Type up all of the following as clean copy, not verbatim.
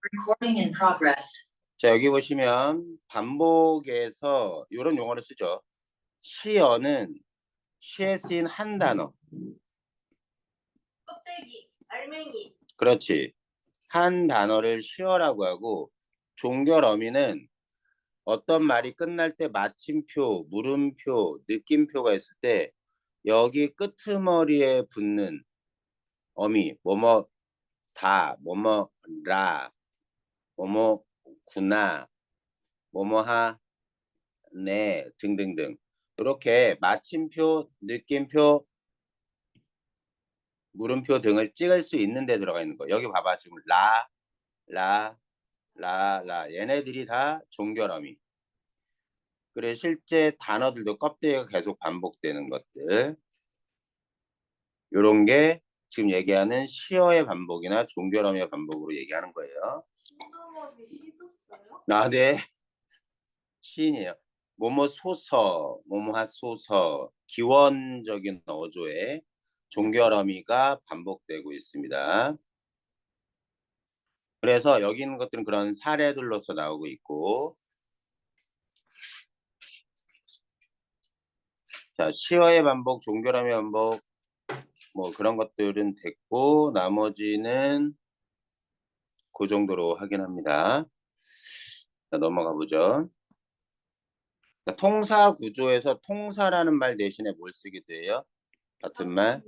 Recording in progress. 자, 여기 보시면 반복에서 이런 용어를 쓰죠. 시어는 시에 쓰인 한 단어. 껍데기, 알맹이. 그렇지. 한 단어를 시어라고 하고, 종결 어미는 어떤 말이 끝날 때 마침표, 물음표, 느낌표가 있을 때 여기 끄트머리에 붙는 어미, 뭐뭐 다, 뭐뭐 라, 뭐뭐 구나, 뭐뭐 하, 네 등등등 이렇게 마침표, 느낌표, 물음표 등을 찍을 수 있는 데 들어가 있는 거. 여기 봐봐. 지금 라, 라, 라, 라 얘네들이 다 종결어미. 그래 실제 단어들도 껍데기가 계속 반복되는 것들. 요런 게 지금 얘기하는 시어의 반복이나 종결어미의 반복으로 얘기하는 거예요. 신동엽이 시뒀어요? 아, 네. 시인이에요. 뭐뭐 소서, 뭐뭐 소서, 기원적인 어조에 종결어미가 반복되고 있습니다. 그래서 여기 있는 것들은 그런 사례들로서 나오고 있고, 자, 시어의 반복, 종결어미의 반복, 뭐 그런 것들은 됐고, 나머지는 그 정도로 확인합니다. 자, 넘어가 보죠. 자, 통사 구조에서 통사라는 말 대신에 뭘 쓰기도 해요? 같은 말?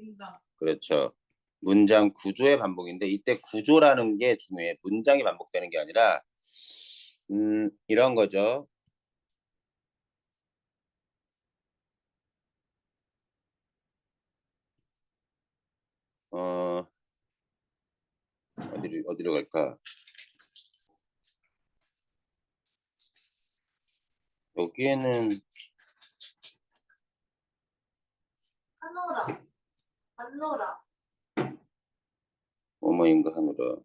그렇죠. 문장 구조의 반복인데 이때 구조라는 게 중요해. 문장이 반복되는 게 아니라 이런 거죠. 어디로 갈까? 여기에는 하노라, 안노라. 뭐뭐인가 하느라.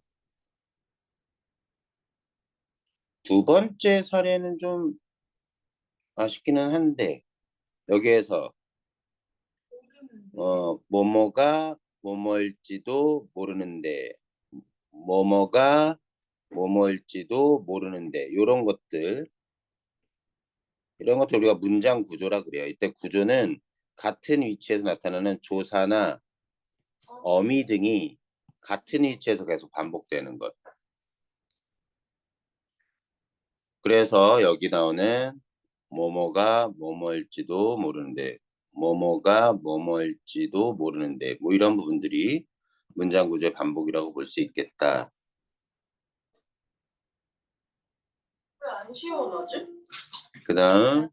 두 번째 사례는 좀 아쉽기는 한데 여기에서 뭐뭐가 뭐뭐일지도 모르는데 뭐뭐가 뭐뭐일지도 모르는데 이런 것들 우리가 문장 구조라 그래요. 이때 구조는 같은 위치에서 나타나는 조사나 어미 등이 같은 위치에서 계속 반복되는 것. 그래서 여기 나오는 뭐뭐가 뭐뭐일지도 모르는데 뭐뭐가 뭐뭐일지도 모르는데 뭐 이런 부분들이 문장 구조의 반복이라고 볼 수 있겠다. 왜 안 시원하지? 그 다음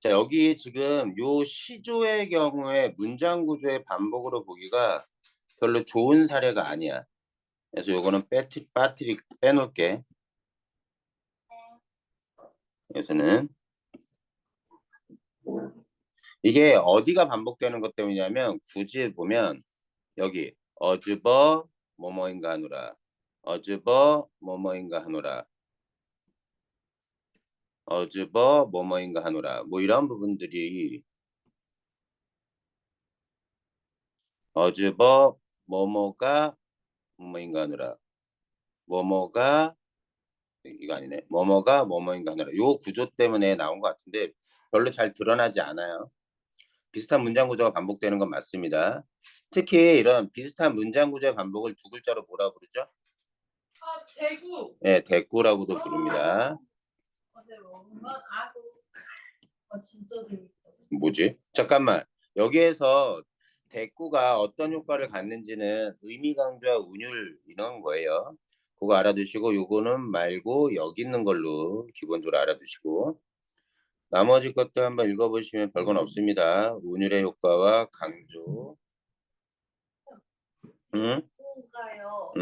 자, 여기 지금 요 시조의 경우에 문장 구조의 반복으로 보기가 별로 좋은 사례가 아니야. 그래서 요거는 빼놓을게. 여기서는 이게 어디가 반복되는 것 때문이냐면 굳이 보면 여기 어즈버 뭐뭐인가 하노라, 어즈버 뭐뭐인가 하노라, 어즈버 뭐뭐인가 하노라 뭐 이런 부분들이 어즈버 뭐뭐가 뭐뭐인가 하노라, 뭐뭐가 이거 아니네. 뭐뭐가 뭐뭐인가 하노라 요 구조 때문에 나온 것 같은데 별로 잘 드러나지 않아요. 비슷한 문장 구조가 반복되는 건 맞습니다. 특히 이런 비슷한 문장 구조의 반복을 두 글자로 뭐라 부르죠? 아, 대구. 네, 대꾸라고도 부릅니다. 진짜 재밌다. 뭐지? 잠깐만. 여기에서 대꾸가 어떤 효과를 갖는지는 의미 강조와 운율 이런 거예요. 그거 알아두시고 요거는 말고 여기 있는 걸로 기본적으로 알아두시고 나머지 것도 한번 읽어보시면 별건 없습니다. 운율의 효과와 강조. 응? 대구가요.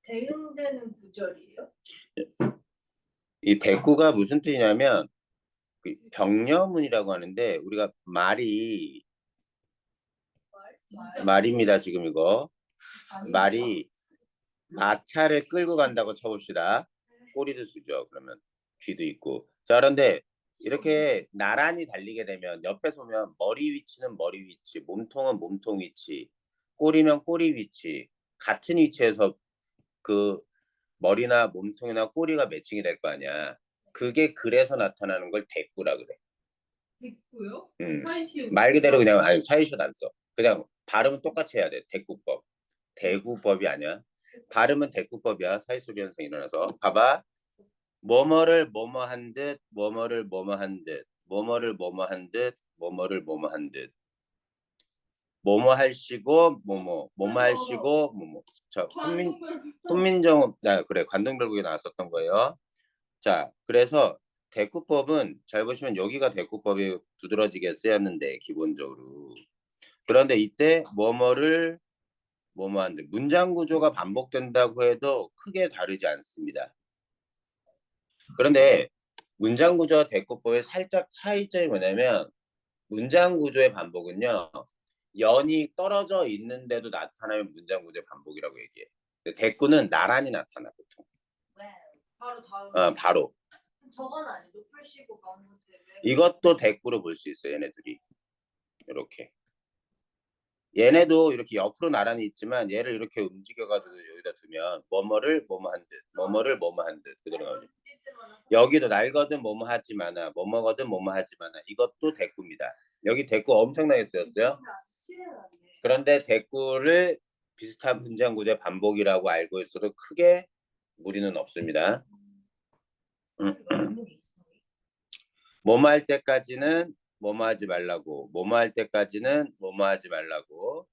대응되는 구절이에요? 이 대꾸가 무슨 뜻이냐면 병려문이라고 하는데 우리가 말입니다. 지금 이거 말이 마차를 끌고 간다고 쳐봅시다. 꼬리도 쓰죠. 그러면 귀도 있고. 자, 그런데 이렇게 나란히 달리게 되면 옆에서 보면 머리 위치는 머리 위치, 몸통은 몸통 위치, 꼬리면 꼬리 위치 같은 위치에서 그 머리나 몸통이나 꼬리가 매칭이 될 거 아니야. 그게 그래서 나타나는 걸 대꾸라 그래. 됐고요. 말 그대로 그냥 아니 사이시옷 안 써. 그냥 발음은 똑같이 해야 돼. 대꾸법. 대구법이 아니야. 발음은 대꾸법이야. 사이소리 현상이 일어나서. 봐봐. 뭐뭐를 뭐뭐 한 듯, 뭐뭐를 뭐뭐 한 듯, 뭐뭐를 뭐뭐 한 듯, 뭐뭐를 뭐뭐 한 듯. 뭐뭐 할시고 뭐뭐, 뭐뭐 할시고 뭐뭐. 자, 훈민정음, 아 그래 관동별국에 나왔었던 거예요. 자, 그래서 대꾸법은 잘 보시면 여기가 대꾸법이 두드러지게 쓰였는데 기본적으로. 그런데 이때 뭐뭐를 뭐뭐 한데 문장 구조가 반복된다고 해도 크게 다르지 않습니다. 그런데 문장 구조와 대꾸법의 살짝 차이점이 뭐냐면 문장 구조의 반복은요. 연이 떨어져 있는데도 나타나면 문장 구조의 반복이라고 얘기해. 근데 대꾸는 나란히 나타나 보통. 바로 다음. 바로. 저건 아니 높을 쉬고 가는 건데 왜? 이것도 대꾸로 볼 수 있어요. 얘네들이. 이렇게. 얘네도 이렇게 옆으로 나란히 있지만 얘를 이렇게 움직여가지고 여기다 두면 뭐뭐를 뭐뭐 한 듯, 뭐뭐를 뭐뭐 한 듯 그대로 나오죠. 여기도 날거든 뭐뭐 하지 마나, 뭐뭐거든 뭐뭐 하지 마나 이것도 대꾸입니다. 여기 대꾸 엄청나게 쓰였어요. 그런데 대꾸를 비슷한 문장 구조의 반복이라고 알고 있어도 크게 무리는 없습니다. 뭐뭐 할 때까지는 뭐뭐 하지 말라고, 뭐뭐 할 때까지는 뭐뭐 하지 말라고.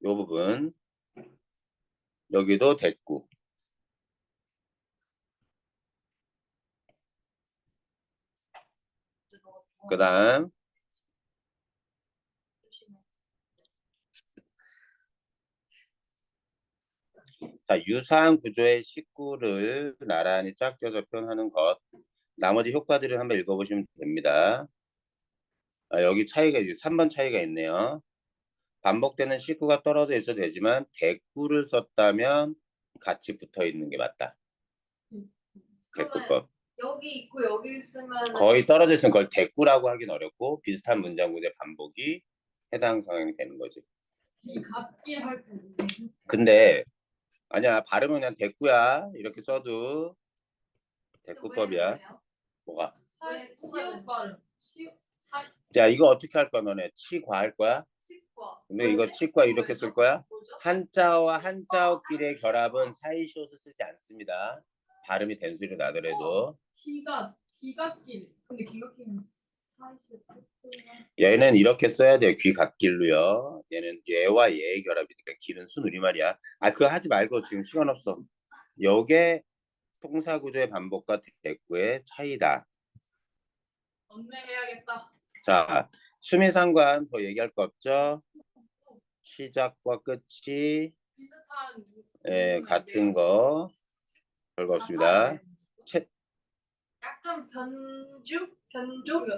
요 부분 여기도 대꾸. 그 다음 자, 유사한 구조의 식구를 나란히 짝져서 표현하는 것. 나머지 효과들을 한번 읽어보시면 됩니다. 여기 차이가 3번 차이가 있네요. 반복되는 식구가 떨어져 있어도 되지만 대꾸를 썼다면 같이 붙어 있는 게 맞다. 대꾸법. 여기 있고 여기 있으면 거의 떨어져 있으면 그걸 대꾸라고 하긴 어렵고 비슷한 문장 구조의 반복이 해당 상황이 되는 거지. 갓길 할 때. 근데 아니야 발음은 그냥 대꾸야 이렇게 써도 대꾸법이야. 뭐가? 시옷 발음. 자 이거 어떻게 할 거야 너네? 치과 할 거야? 치과. 근데 이거 치과 이렇게 쓸 거야? 한자와 한자어끼리의 결합은 사이시옷을 쓰지 않습니다. 발음이 된소리로 나더라도. 기갓길. 근데 기갓길은 사이시옷. 얘는 이렇게 써야 돼요. 귀갓길로요. 얘는 얘와 얘의 결합이니까 길은 순우리말이야. 그거 하지 말고 지금 시간 없어. 요게 통사구조의 반복과 대꾸의 차이다. 언매해야겠다. 자, 수미상관 더 얘기할 거 없죠? 시작과 끝이 같은 거 별거 없습니다. 약간 변조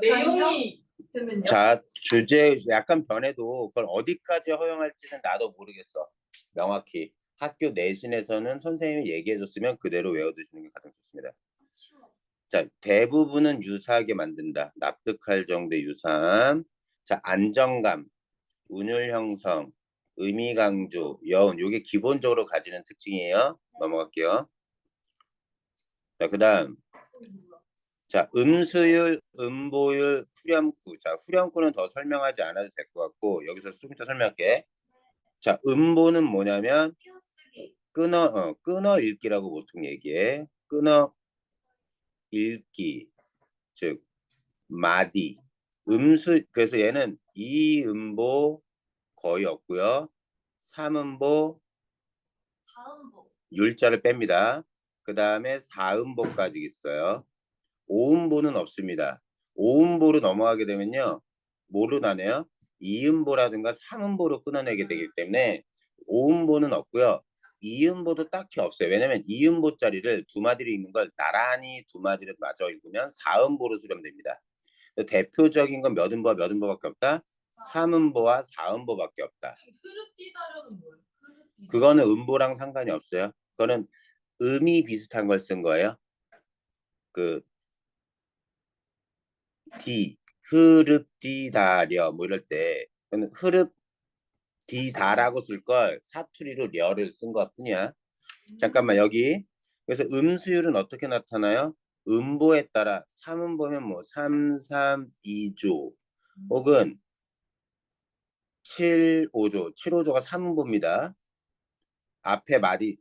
내용이 되면요. 자, 주제 약간 변해도 그걸 어디까지 허용할지는 나도 모르겠어. 명확히 학교 내신에서는 선생님이 얘기해줬으면 그대로 외워두시는 게 가장 좋습니다. 자, 대부분은 유사하게 만든다. 납득할 정도의 유사함. 자, 안정감, 운율 형성, 의미 강조, 여운. 요게 기본적으로 가지는 특징이에요. 넘어갈게요. 자, 그다음. 자, 음수율, 음보율, 후렴구. 자, 후렴구는 더 설명하지 않아도 될 것 같고 여기서 좀 이따 설명할게. 자, 음보는 뭐냐면 끊어 읽기라고 보통 얘기해. 끊어 읽기. 즉 마디. 그래서 얘는 이음보 거의 없고요. 삼음보 율자를 뺍니다. 그 다음에 사음보까지 있어요. 오음보는 없습니다. 오음보로 넘어가게 되면요. 뭐로 나네요? 이음보라든가 삼음보로 끊어내게 되기 때문에 오음보는 없고요. 이음보도 딱히 없어요. 왜냐면 이음보 자리를 두 마디로 읽는 걸 나란히 두 마디를 마저 읽으면 사음보로 수렴됩니다. 대표적인 건 몇 음보와 몇 음보밖에 없다? 삼음보와 사음보밖에 없다. 흐르띠다려는 뭐예요? 그거는 음보랑 상관이 없어요. 그거는 음이 비슷한 걸 쓴 거예요. 그 흐릅디다려 뭐 이럴 때 흐릅디다라고 쓸 걸 사투리로 려를 쓴 것 뿐이야. 잠깐만 여기 그래서 음수율은 어떻게 나타나요? 음보에 따라 3음보면 뭐 3, 3, 2조 혹은 7, 5조 7, 5조가 3음보입니다. 앞에 마디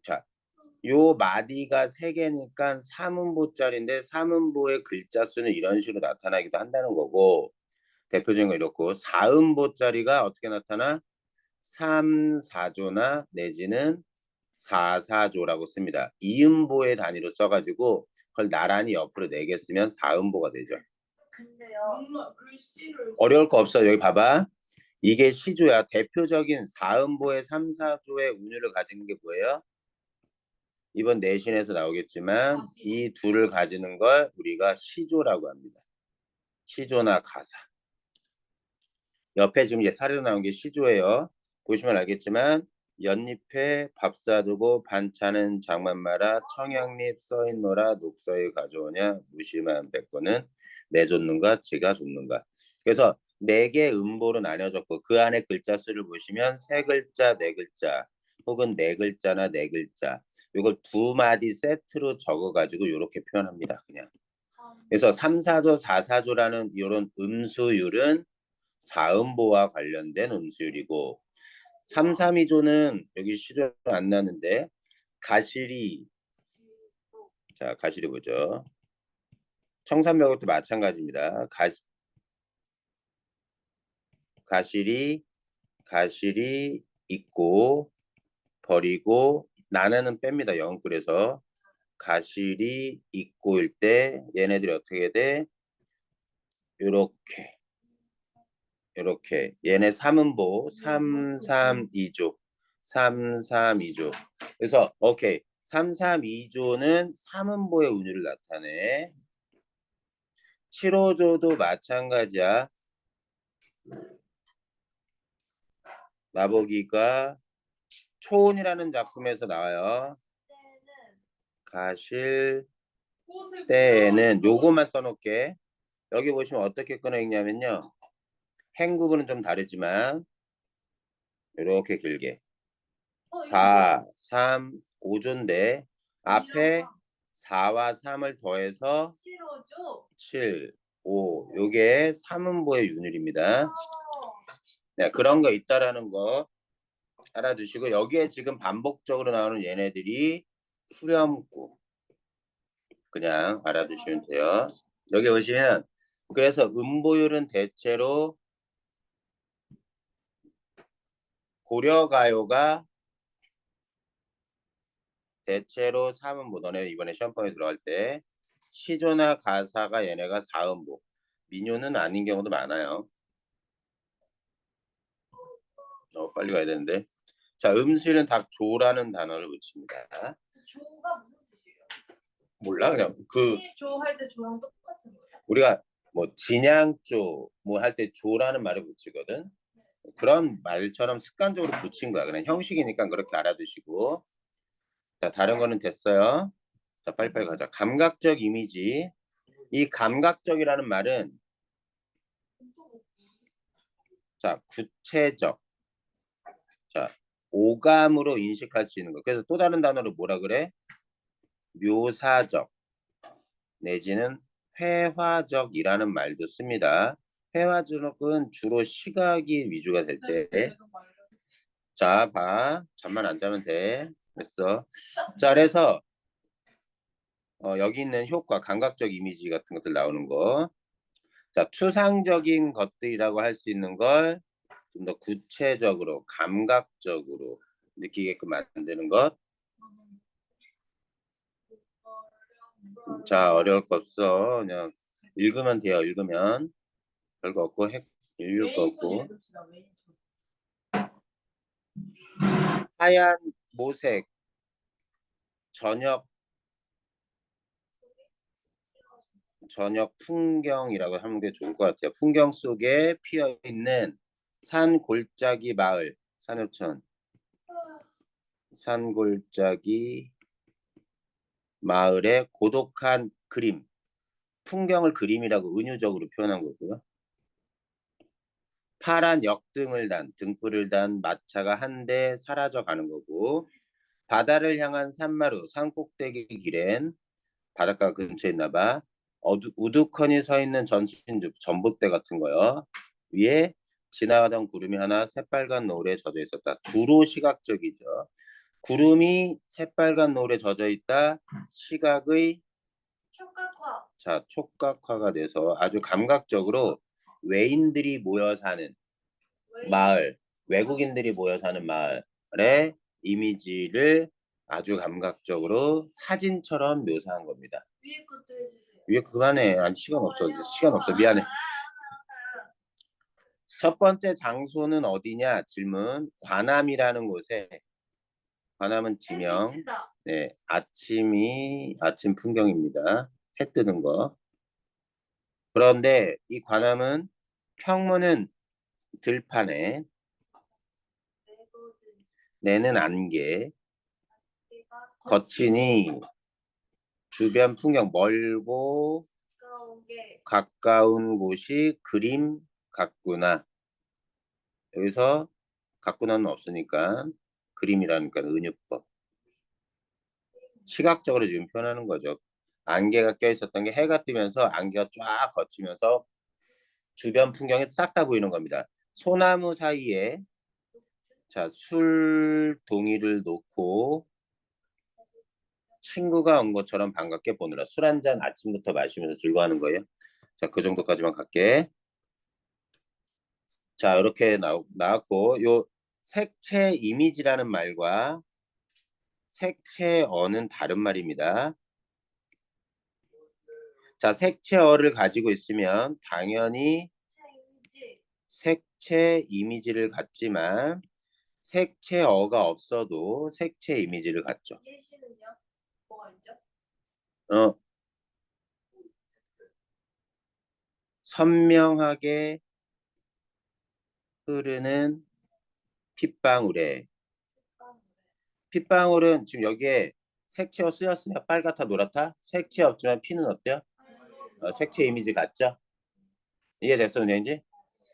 요 마디가 3개니까 3음보짜리인데 3음보의 글자 수는 이런 식으로 나타나기도 한다는 거고 대표적인 거 이렇고 4음보짜리가 어떻게 나타나? 3, 4조나 내지는 4, 4조라고 씁니다. 2음보의 단위로 써가지고 그걸 나란히 옆으로 4개 쓰면 4음보가 되죠. 근데요. 글씨를 어려울 거 없어. 여기 봐봐. 이게 시조야. 대표적인 4음보의 3, 4조의 운율을 가지는 게 뭐예요? 이번 내신에서 나오겠지만 이 둘을 가지는 걸 우리가 시조라고 합니다. 시조나 가사. 옆에 지금 사례로 나온 게 시조예요. 보시면 알겠지만 연잎에 밥 사두고 반찬은 장만 마라 청양잎 써있노라 녹서에 가져오냐 무심한 백거는 내줬는가 지가 줬는가. 그래서 4개 음보로 나뉘어졌고 그 안에 글자 수를 보시면 3글자 4글자 혹은 4글자나 4글자 이걸 2마디 세트로 적어가지고 이렇게 표현합니다. 그냥. 그래서 3, 4조 4, 4조라는 이런 음수율은 4음보와 관련된 음수율이고 3, 3, 2조는 여기 시조 안 나는데 가시리 자 가시리 보죠. 청산벽도 마찬가지입니다. 가시리 있고 버리고 나는 뺍니다. 영글에서 가시리 있고일 때 얘네들이 어떻게 돼? 요렇게 얘네 3음보 3, 3, 2조 3, 3, 2조 그래서 오케이 3, 3, 2조는 3음보의 운율을 나타내 7, 5조도 마찬가지야. 나보기가 초혼이라는 작품에서 나와요. 가실 때에는 요거만 써놓을게. 여기 보시면 어떻게 끊어 읽냐면요. 행구분은 좀 다르지만 이렇게 길게 4, 3, 5조인데 앞에 4와 3을 더해서 7, 5 요게 3음보의 운율입니다. 네, 그런 거 있다라는 거 알아두시고 여기에 지금 반복적으로 나오는 얘네들이 후렴구 그냥 알아두시면 돼요. 여기 보시면 그래서 음보율은 대체로 고려가요가 대체로 3음보 너네 이번에 시험범에 들어갈 때 시조나 가사가 얘네가 4음보 민요는 아닌 경우도 많아요. 빨리 가야 되는데 자 음수는 다 조라는 단어를 붙입니다. 조가 무슨 뜻이에요? 몰라 그냥 조 할 때 조랑 똑같은 거예요? 우리가 뭐 진양조 뭐 할 때 조라는 말을 붙이거든. 그런 말처럼 습관적으로 붙인 거야. 그냥 형식이니까 그렇게 알아두시고 자 다른 거는 됐어요. 자 빨리빨리 가자. 감각적 이미지 이 감각적이라는 말은 자 구체적 자 오감으로 인식할 수 있는 거. 그래서 또 다른 단어로 뭐라 그래? 묘사적 내지는 회화적이라는 말도 씁니다. 회화적은 주로 시각이 위주가 될 때. 자, 봐. 잠만 안 자면 돼. 됐어. 자, 그래서 여기 있는 효과, 감각적 이미지 같은 것들 나오는 거. 자, 추상적인 것들이라고 할 수 있는 걸 좀 더 구체적으로, 감각적으로 느끼게끔 만드는 것. 자, 어려울 거 없어. 그냥 읽으면 돼요. 읽으면. 별거 없고 읽을 거 없고. 하얀 모색 저녁 풍경이라고 하는 게 좋을 것 같아요. 풍경 속에 피어 있는 산 골짜기 마을 산호천 산 골짜기 마을의 고독한 그림 풍경을 그림이라고 은유적으로 표현한 거고요. 파란 역등을 단, 등불을 단 마차가 한 대 사라져 가는 거고, 바다를 향한 산마루, 산꼭대기 길엔 바닷가 근처에 있나 봐. 우두커니 서 있는 전신주, 전봇대 같은 거요. 위에 지나가던 구름이 하나 새빨간 노을에 젖어 있었다. 주로 시각적이죠. 구름이 새빨간 노을에 젖어 있다. 시각의 촉각화. 자, 촉각화가 돼서 아주 감각적으로 외인들이 모여 사는 마을, 외국인들이 모여 사는 마을의 이미지를 아주 감각적으로 사진처럼 묘사한 겁니다. 위에 것도 해주세요. 위에 그만해. 아니 시간 없어. 시간 없어. 미안해. 첫 번째 장소는 어디냐? 질문. 관암이라는 곳에 관암은 지명. 햇빛이다. 네, 아침 풍경입니다. 해 뜨는 거. 그런데 이 관암은 평문은 들판에 내는 안개 거치니 주변 풍경 멀고 가까운 곳이 그림 같구나. 여기서 같구나는 없으니까 그림이라니까 은유법. 시각적으로 지금 표현하는 거죠. 안개가 껴 있었던 게 해가 뜨면서 안개가 쫙 거치면서 주변 풍경이 싹 다 보이는 겁니다. 소나무 사이에 자, 술 동이를 놓고 친구가 온 것처럼 반갑게 보느라 술 한 잔 아침부터 마시면서 즐거워하는 거예요. 자, 그 정도까지만 갈게. 자, 이렇게 나왔고 요 색채 이미지라는 말과 색채어는 다른 말입니다. 자, 색채어를 가지고 있으면 당연히 색채 이미지를 갖지만 색채어가 없어도 색채 이미지를 갖죠. 예시는요? 뭐가 있죠? 선명하게 흐르는 핏방울에 핏방울은 지금 여기에 색채어 쓰였으면 빨갛다 노랗다? 색채 없지만 피는 어때요? 색채 이미지 같죠? 이해됐어, 은행지?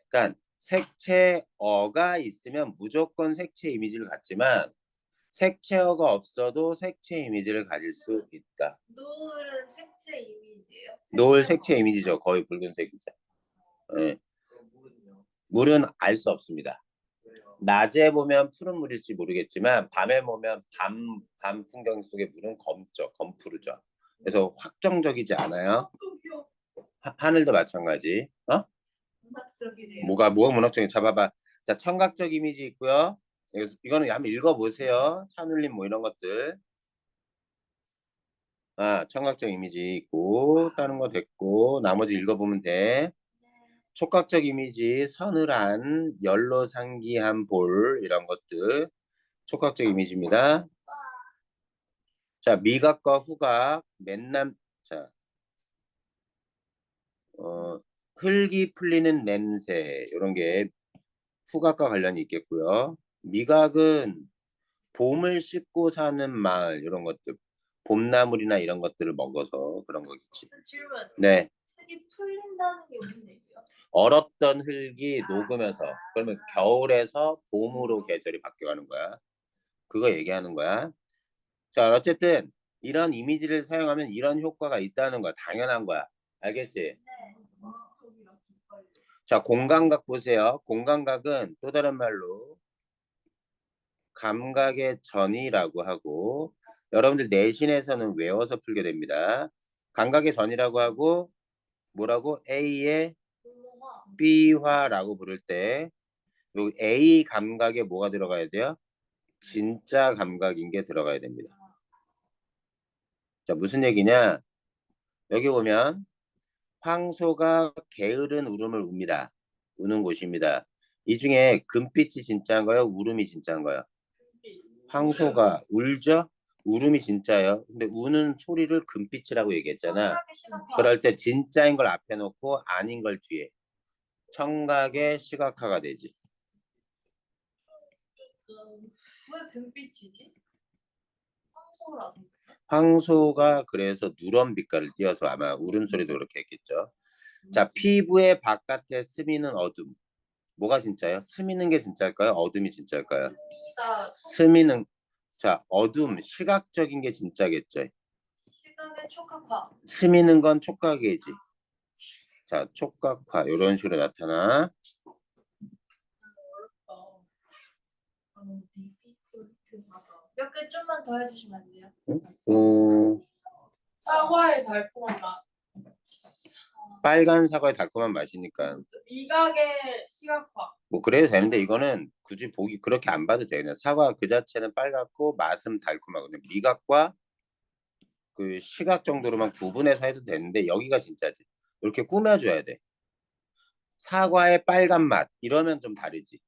그러니까 색채어가 있으면 무조건 색채 이미지를 갖지만 색채어가 없어도 색채 이미지를 가질 수 있다. 노을은 색채 이미지예요? 노을 색채 이미지죠. 거의 붉은색이죠. 네. 물은 알 수 없습니다. 낮에 보면 푸른 물일지 모르겠지만 밤에 보면 밤 풍경 속의 물은 검죠. 검푸르죠. 그래서 확정적이지 않아요. 하늘도 마찬가지. 문학적이래요. 뭐가 문학적인 잡아봐. 자, 청각적 이미지 있고요. 이거는 한번 읽어보세요. 산울림 뭐 이런 것들. 청각적 이미지 있고 다른 거 됐고 나머지 읽어보면 돼. 촉각적 이미지 서늘한 열로 상기한 볼 이런 것들 촉각적 이미지입니다. 자, 미각과 후각 자, 흙이 풀리는 냄새 이런 게 후각과 관련이 있겠고요. 미각은 봄을 씹고 사는 마을 이런 것들 봄나물이나 이런 것들을 먹어서 그런 거겠지. 질문. 네. 흙이 풀린다는 게 무슨 얘기예요? 얼었던 흙이 녹으면서 그러면 겨울에서 봄으로 계절이 바뀌어가는 거야. 그거 얘기하는 거야. 자, 어쨌든 이런 이미지를 사용하면 이런 효과가 있다는 거야. 당연한 거야. 알겠지? 네. 자, 공감각 보세요. 공감각은 또 다른 말로 감각의 전이라고 하고 여러분들 내신에서는 외워서 풀게 됩니다. 감각의 전이라고 하고 뭐라고? A의 B화라고 부를 때 요 A 감각에 뭐가 들어가야 돼요? 진짜 감각인 게 들어가야 됩니다. 자, 무슨 얘기냐? 여기 보면 황소가 게으른 울음을 웁니다. 우는 곳입니다. 이 중에 금빛이 진짜인 거예요? 울음이 진짜인 거예요? 황소가 울죠? 울음이 진짜예요. 근데 우는 소리를 금빛이라고 얘기했잖아. 그럴 때 진짜인 걸 앞에 놓고 아닌 걸 뒤에. 청각의 시각화가 되지. 왜 금빛이지? 황소라서. 황소가 그래서 누런 빛깔을 띄어서 아마 울음소리도 그렇게 했겠죠. 자, 피부의 바깥에 스미는 어둠. 뭐가 진짜예요? 스미는 게 진짜일까요? 어둠이 진짜일까요? 스미가 스미는, 자, 어둠, 시각적인 게 진짜겠죠. 시각의 촉각화. 스미는 건 촉각이지. 자, 촉각화 이런 식으로 나타나. 몇 개 좀만 더 해주시면 안 돼요? 사과의 달콤한 맛. 빨간 사과의 달콤한 맛이니까 미각의 시각화. 뭐 그래도 되는데 이거는 굳이 보기 그렇게 안 봐도 돼요. 그냥 사과 그 자체는 빨갛고 맛은 달콤하거든요. 미각과 그 시각 정도로만 구분해서 해도 되는데 여기가 진짜지. 이렇게 꾸며줘야 돼. 사과의 빨간 맛 이러면 좀 다르지.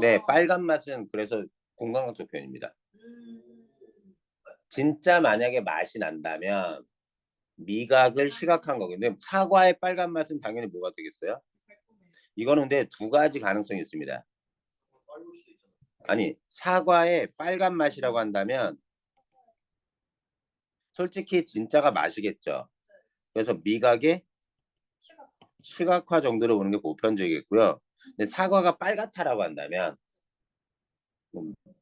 네, 빨간 맛은 그래서 공감각적 표현입니다. 진짜 만약에 맛이 난다면 미각을 시각한 거거든요. 사과의 빨간 맛은 당연히 뭐가 되겠어요? 이거는 근데 두 가지 가능성이 있습니다. 아니, 사과의 빨간 맛이라고 한다면 솔직히 진짜가 맛이겠죠. 그래서 미각의 시각화 정도로 보는 게 보편적이겠고요. 근데 사과가 빨갛다라고 한다면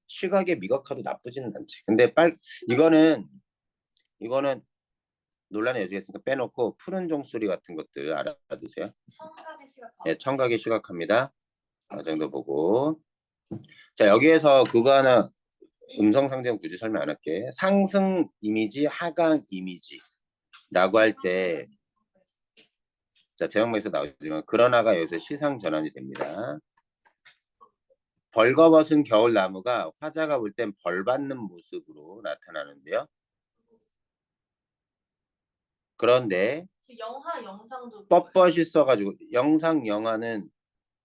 시각의 미각화도 나쁘지는 않지. 근데 이거는 논란의 여지가 있으니까 빼놓고 푸른 종소리 같은 것들 알아두세요. 청각의 시각화. 네, 청각의 시각화입니다. 이 정도 보고. 자, 여기에서 그거 하나 음성 상징 굳이 설명 안 할게. 상승 이미지, 하강 이미지라고 할 때, 자, 제목에서 나오지만 그러나가 여기서 시상 전환이 됩니다. 벌거벗은 겨울나무가 화자가 볼 땐 벌 받는 모습으로 나타나는데요. 그런데 영상도 뻣뻣이 써가지고 영화는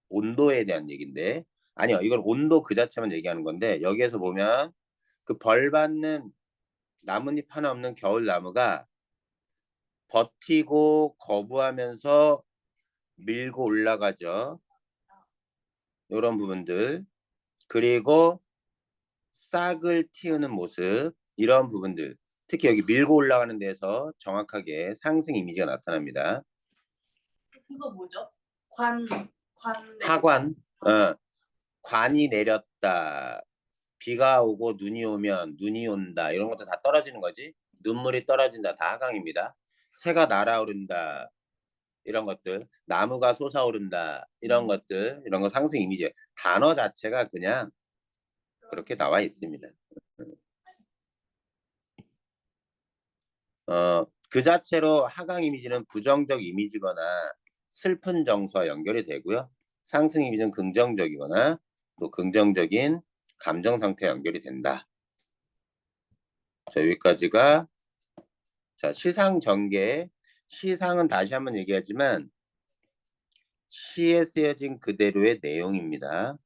온도에 대한 얘기인데 아니요, 이걸 온도 그 자체만 얘기하는 건데 여기에서 보면 그 벌 받는 나뭇잎 하나 없는 겨울나무가 버티고 거부하면서 밀고 올라가죠. 이런 부분들. 그리고 싹을 틔우는 모습. 이런 부분들. 특히 여기 밀고 올라가는 데서 정확하게 상승 이미지가 나타납니다. 그거 뭐죠? 하관. 관이 내렸다. 비가 오고 눈이 오면 눈이 온다. 이런 것도 다 떨어지는 거지. 눈물이 떨어진다. 다 하강입니다. 새가 날아오른다. 이런 것들. 나무가 솟아오른다. 이런 것들. 이런 거 상승 이미지. 단어 자체가 그냥 그렇게 나와 있습니다. 그 자체로 하강 이미지는 부정적 이미지거나 슬픈 정서와 연결이 되고요. 상승 이미지는 긍정적이거나 또 긍정적인 감정 상태와 연결이 된다. 자, 여기까지가 자, 시상 전개. 시상은 다시 한번 얘기하지만 시에 쓰여진 그대로의 내용입니다.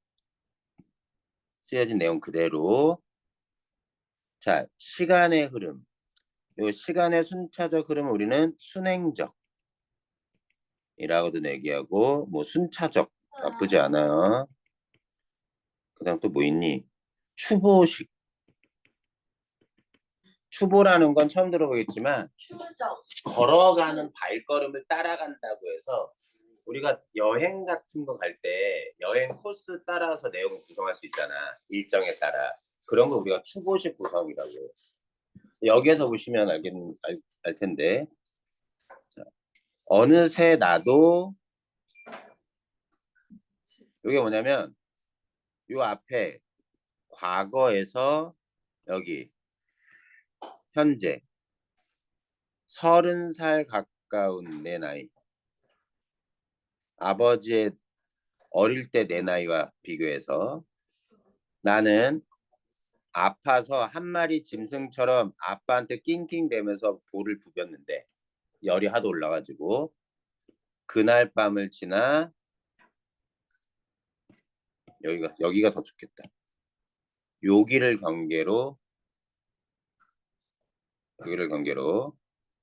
쓰여진 내용 그대로. 자, 시간의 흐름. 요 시간의 순차적 흐름을 우리는 순행적 이라고도 얘기하고 뭐 순차적 나쁘지 않아요. 그다음 또 뭐 있니? 추보식. 추보라는 건 처음 들어보겠지만 추적. 걸어가는 발걸음을 따라간다고 해서 우리가 여행 같은 거 갈 때 여행 코스 따라서 내용을 구성할 수 있잖아. 일정에 따라. 그런 거 우리가 추보식 구성이라고 해요. 여기에서 보시면 알 텐데. 자, 어느새 나도 이게 뭐냐면 요 앞에 과거에서 여기 현재 30살 가까운 내 나이. 아버지의 어릴 때 내 나이와 비교해서 나는 아파서 한 마리 짐승처럼 아빠한테 낑낑대면서 볼을 부볐는데 열이 하도 올라가지고 그날 밤을 지나 여기가 더 좋겠다. 여기를 경계로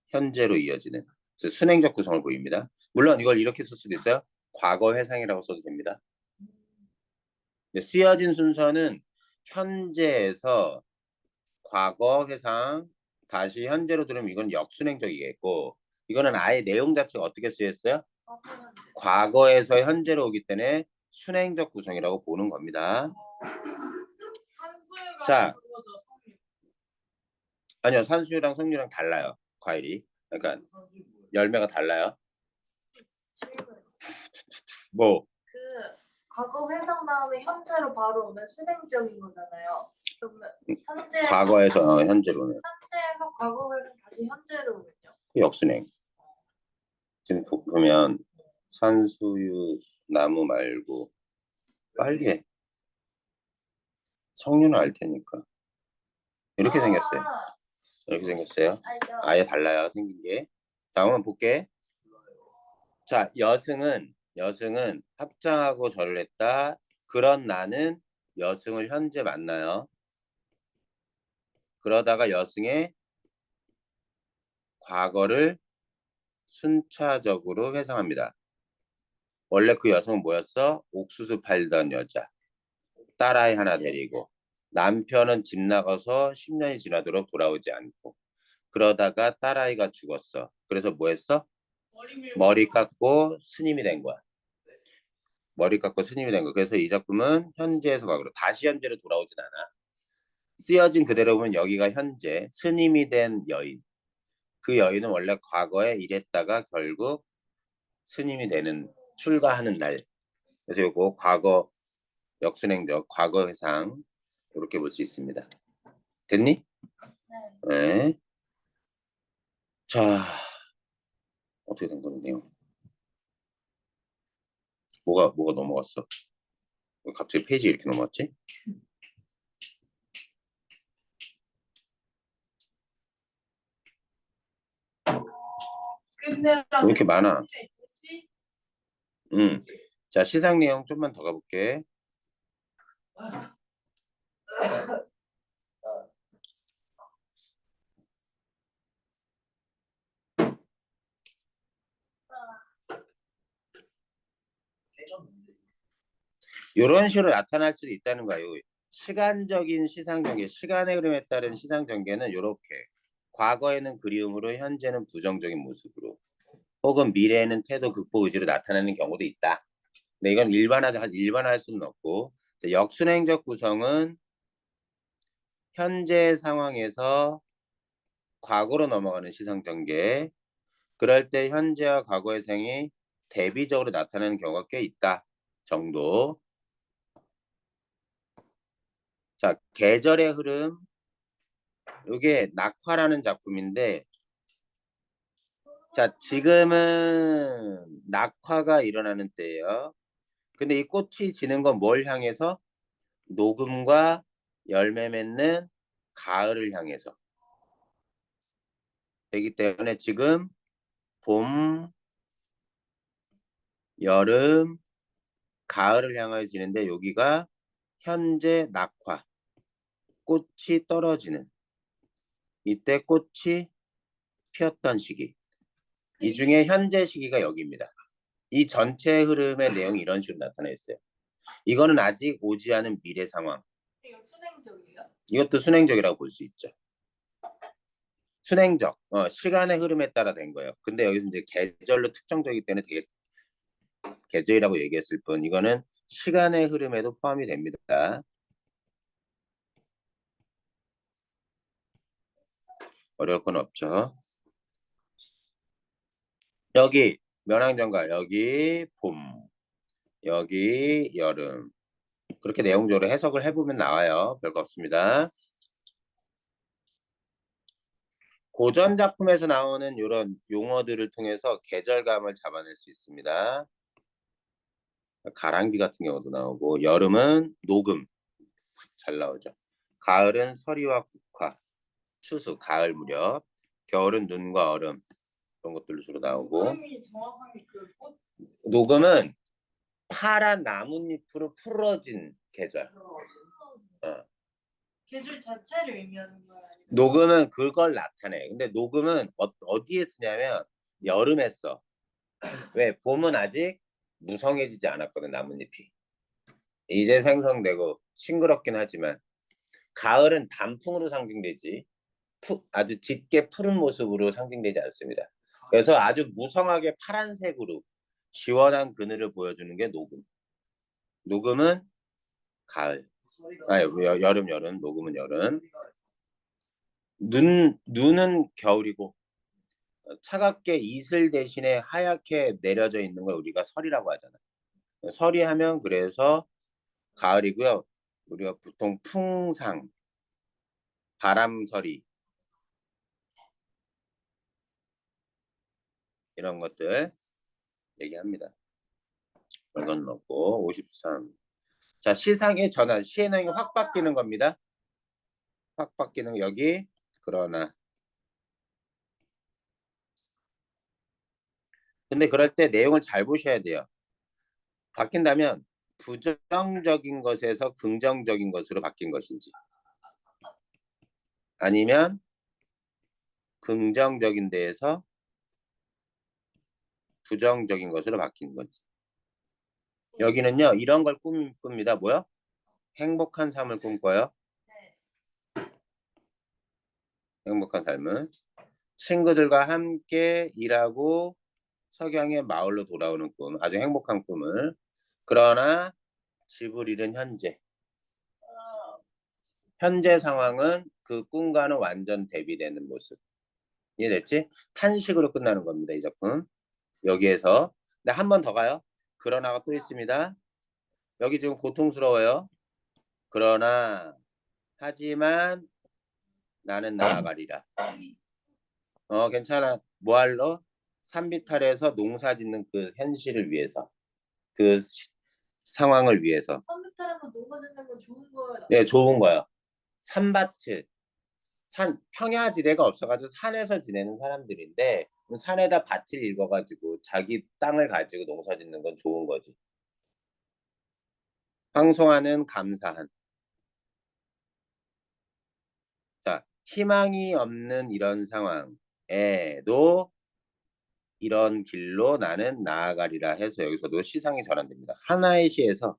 현재로 이어지는 그래서 순행적 구성을 보입니다. 물론 이걸 이렇게 쓸 수도 있어요. 과거 회상이라고 써도 됩니다. 쓰여진 순서는 현재에서 과거 회상 다시 현재로 들으면 이건 역순행적이겠고 이거는 아예 내용 자체가 어떻게 쓰였어요? 과거에서 현재로 오기 때문에 순행적 구성이라고 보는 겁니다. 산수유가 자. 그거죠, 성유. 아니요, 산수유랑 석류랑 달라요. 과일이. 그러니까 열매가 달라요. 질문. 뭐 그 과거 회상 다음에 현재로 바로 오면 순행적인 거잖아요. 그러면 현재 과거에서 현재로는 현재에서 과거 회상 다시 현재로 오면요. 역순행. 지금 보면 산수유 나무 말고 빨개. 석류는 알 테니까. 이렇게 생겼어요. 이렇게 생겼어요. 알죠. 아예 달라요, 생긴 게. 다음은 볼게. 자, 여승은 합장하고 절을 했다. 그런 나는 여승을 현재 만나요. 그러다가 여승의 과거를 순차적으로 회상합니다. 원래 그 여성은 뭐였어? 옥수수 팔던 여자. 딸아이 하나 데리고. 남편은 집 나가서 10년이 지나도록 돌아오지 않고. 그러다가 딸아이가 죽었어. 그래서 뭐 했어? 머리 깎고 스님이 된 거야. 머리 깎고 스님이 된 거. 그래서 이 작품은 현재에서 과거로 다시 현재로 돌아오진 않아. 쓰여진 그대로 보면 여기가 현재 스님이 된 여인. 그 여인은 원래 과거에 일했다가 결국 스님이 되는 출가하는 날. 그래서 이거 과거 역순행적 과거 회상 이렇게 볼 수 있습니다. 됐니? 네. 자, 어떻게 된 거네요? 뭐가 넘어갔어? 왜 갑자기 페이지 이렇게 넘어갔지? 왜 이렇게 많아? 자, 시상 내용 좀만 더 가볼게. 이런 식으로 나타날 수도 있다는 거예요. 시간적인 시상 전개, 시간의 흐름에 따른 시상 전개는 이렇게. 과거에는 그리움으로, 현재는 부정적인 모습으로, 혹은 미래에는 태도, 극복 의지로 나타나는 경우도 있다. 근데 이건 일반화할 수는 없고, 역순행적 구성은 현재 상황에서 과거로 넘어가는 시상 전개. 그럴 때 현재와 과거의 생이 대비적으로 나타나는 경우가 꽤 있다 정도. 자, 계절의 흐름. 이게 낙화라는 작품인데, 자, 지금은 낙화가 일어나는 때예요. 근데 이 꽃이 지는 건 뭘 향해서? 녹음과 열매 맺는 가을을 향해서. 되기 때문에 지금 봄, 여름, 가을을 향하여 지는데 여기가 현재 낙화. 꽃이 떨어지는. 이때 꽃이 피었던 시기. 이 중에 현재 시기가 여기입니다. 이 전체 흐름의 내용이 이런 식으로 나타나 있어요. 이거는 아직 오지 않은 미래 상황. 이거 순행적이에요? 이것도 순행적이라고 볼 수 있죠. 순행적, 시간의 흐름에 따라 된 거예요. 근데 여기서 이제 계절로 특정적이기 때문에 되게 계절이라고 얘기했을 뿐 이거는 시간의 흐름에도 포함이 됩니다. 어려울 건 없죠. 여기 면왕정갈, 여기 봄, 여기 여름. 그렇게 내용적으로 해석을 해보면 나와요. 별거 없습니다. 고전 작품에서 나오는 이런 용어들을 통해서 계절감을 잡아낼 수 있습니다. 가랑비 같은 경우도 나오고, 여름은 녹음 잘 나오죠. 가을은 서리와 국화, 추수, 가을 무렵. 겨울은 눈과 얼음, 그런 것들로 주로 나오고. 녹음이 정확하게 그 꽃. 녹음은 파란 나뭇잎으로 풀어진 계절. 계절 자체를 의미하는 거야. 아니면 녹음은 그걸 나타내. 근데 녹음은 어디에 쓰냐면 여름에 써. 왜? 봄은 아직 무성해지지 않았거든, 나뭇잎이. 이제 생성되고 싱그럽긴 하지만 가을은 단풍으로 상징되지 아주 짙게 푸른 모습으로 상징되지 않습니다. 그래서 아주 무성하게 파란색으로 시원한 그늘을 보여주는 게 녹음. 녹음은 가을. 아니 여름 녹음은 여름. 눈은 겨울이고 차갑게 이슬 대신에 하얗게 내려져 있는 걸 우리가 설이라고 하잖아. 설이 하면 그래서 가을이고요. 우리가 보통 풍상, 바람설이 이런 것들 얘기합니다. 이건 넣고 53. 자, 시상의 전환, 시의 내용이 확 바뀌는 겁니다. 확 바뀌는 여기 그러나. 근데 그럴 때 내용을 잘 보셔야 돼요. 바뀐다면 부정적인 것에서 긍정적인 것으로 바뀐 것인지 아니면 긍정적인 데에서 부정적인 것으로 바뀐 건지. 여기는요 이런 걸 꿉니다. 뭐요? 행복한 삶을 꿈꿔요. 행복한 삶은 친구들과 함께 일하고 석양의 마을로 돌아오는 꿈, 아주 행복한 꿈을. 그러나 집을 잃은 현재 상황은 그 꿈과는 완전 대비되는 모습. 이해됐지? 탄식으로 끝나는 겁니다, 이 작품. 여기에서. 근데 한 번 더 가요. 그러나가 또 있습니다. 여기 지금 고통스러워요. 그러나 하지만 나는 나아가리라. 괜찮아. 뭐할러? 산비탈에서 농사 짓는 그 현실을 위해서. 그 상황을 위해서. 컴퓨터라면 농가 짓는 건 좋은 거예요. 네, 좋은 거예요. 산밭을 평야지대가 없어가지고 산에서 지내는 사람들인데 산에다 밭을 읽어가지고 자기 땅을 가지고 농사 짓는 건 좋은 거지. 황송하는 감사한. 자, 희망이 없는 이런 상황에도 이런 길로 나는 나아가리라 해서 여기서도 시상이 전환됩니다. 하나의 시에서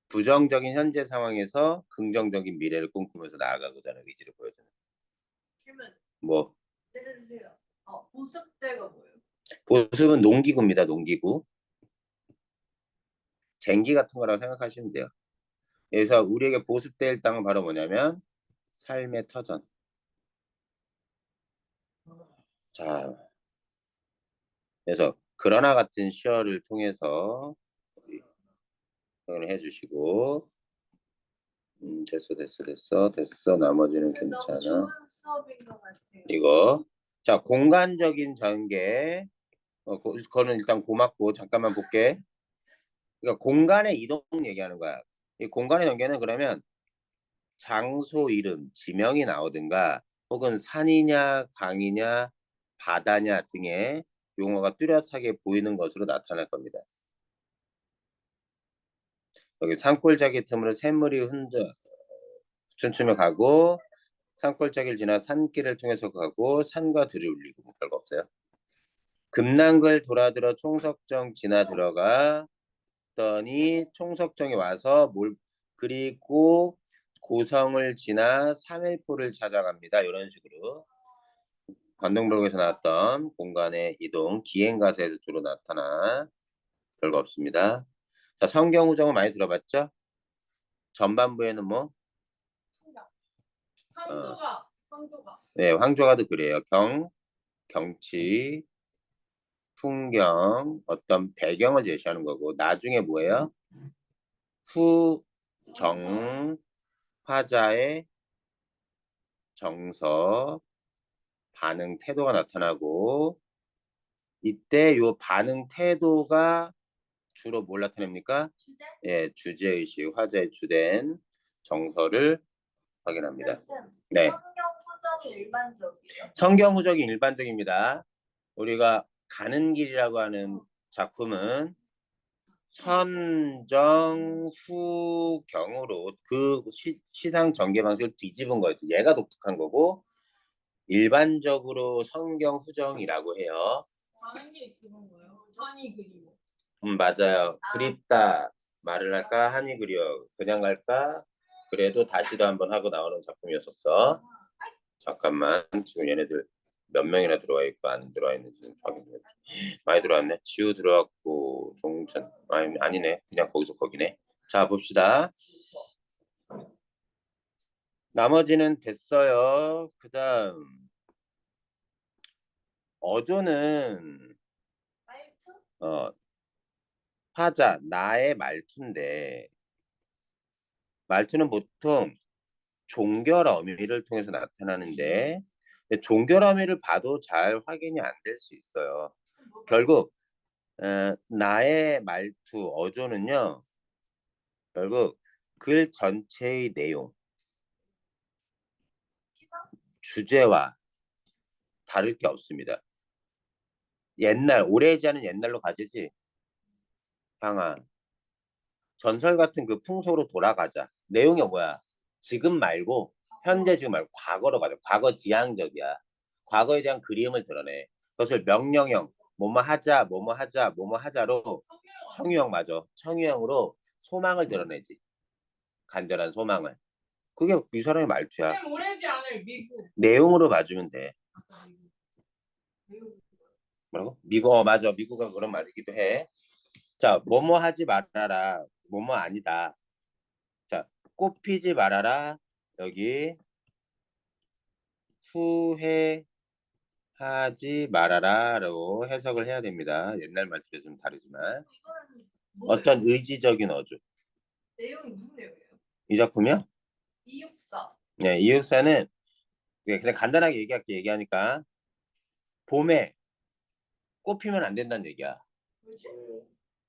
부정적인 현재 상황에서 긍정적인 미래를 꿈꾸면서 나아가고자 하는 의지를 보여주는. 그러면 뭐 내려주세요. 보습대가 뭐예요? 보습은 농기구입니다. 농기구. 쟁기 같은 거라고 생각하시면 돼요. 그래서 우리에게 보습될 땅은 바로 뭐냐면 삶의 터전. 자, 그래서 그러나 같은 시어를 통해서 표현을 해주시고 됐어. 나머지는 너무 괜찮아. 좋은 수업인 것 같아요. 이거 자 공간적인 전개 그거는 일단 고맙고 잠깐만 볼게. 그러니까 공간의 이동 얘기하는 거야. 이 공간의 전개는 그러면 장소 이름, 지명이 나오든가 혹은 산이냐 강이냐 바다냐 등의 용어가 뚜렷하게 보이는 것으로 나타날 겁니다. 여기 산골짜기 틈으로 샘물이 춤추며 가고 산골짜기를 지나 산길을 통해서 가고 산과 들이 울리고 뭐 별거 없어요. 금난걸 돌아들어 총석정 지나 들어가더니 총석정에 와서 그리고 고성을 지나 삼일포를 찾아갑니다. 이런 식으로 관동별곡에서 나왔던 공간의 이동 기행가사에서 주로 나타나 별거 없습니다. 자, 성경후정은 많이 들어봤죠? 전반부에는 뭐? 황조가. 네, 황조가도 그래요. 경치, 풍경, 어떤 배경을 제시하는 거고 나중에 뭐예요? 후정, 화자의 정서, 반응 태도가 나타나고 이때 요 반응 태도가 주로 뭘 나타냅니까? 주제? 예, 주제의식, 화자의 주된 정서를 확인합니다. 네. 성경 후정이 일반적이에요? 성경 후적이 일반적입니다. 우리가 가는 길이라고 하는 작품은 선정후경으로 그 시상 전개 방식을 뒤집은 거지. 얘가 독특한 거고 일반적으로 성경 후정이라고 해요. 가는 길이 그런 거예요. 산이 그리고. 맞아요. 그립다. 말을 할까? 한이 그려. 그냥 갈까? 그래도 다시도 한번 하고 나오는 작품이었었어. 잠깐만. 지금 얘네들 몇 명이나 들어와 있고 안 들어와 있는지 좀 확인해. 많이 들어왔네. 지우 들어왔고 송천. 아니네. 그냥 거기서 거기네. 자, 봅시다. 나머지는 됐어요. 그다음 어조는 말투? 화자 나의 말투인데 말투는 보통 종결 어미를 통해서 나타나는데 근데 종결 어미를 봐도 잘 확인이 안 될 수 있어요. 결국 나의 말투 어조는요. 결국 글 전체의 내용, 시상? 주제와 다를 게 없습니다. 옛날 오래지 않은 옛날로 가지지. 향아 전설 같은 그 풍속으로 돌아가자. 내용이 뭐야? 지금 말고 현재 지금 말고 과거로 가자. 과거 지향적이야. 과거에 대한 그리움을 드러내. 그것을 명령형 뭐뭐 하자 뭐뭐 하자 뭐뭐 하자로 청유형 맞아. 청유형으로 소망을 드러내지. 간절한 소망을. 그게 이 사람의 말투야. 쌤 오래지 않을 미국. 내용으로 봐주면 돼. 아까 미국. 미국. 뭐라고? 미국 맞아. 미국은 그런 말이기도 해. 자, 뭐뭐 하지 말아라. 뭐뭐 아니다. 자, 꽃 피지 말아라. 여기 후회하지 말아라라고 해석을 해야 됩니다. 옛날 말투에 좀 다르지만 이거는 뭐예요? 어떤 의지적인 어조. 내용이 무슨 내용이에요? 이 작품이요? 이육사. 네, 이육사는 그냥 간단하게 얘기하니까 봄에 꽃 피면 안 된다는 얘기야. 뭐지?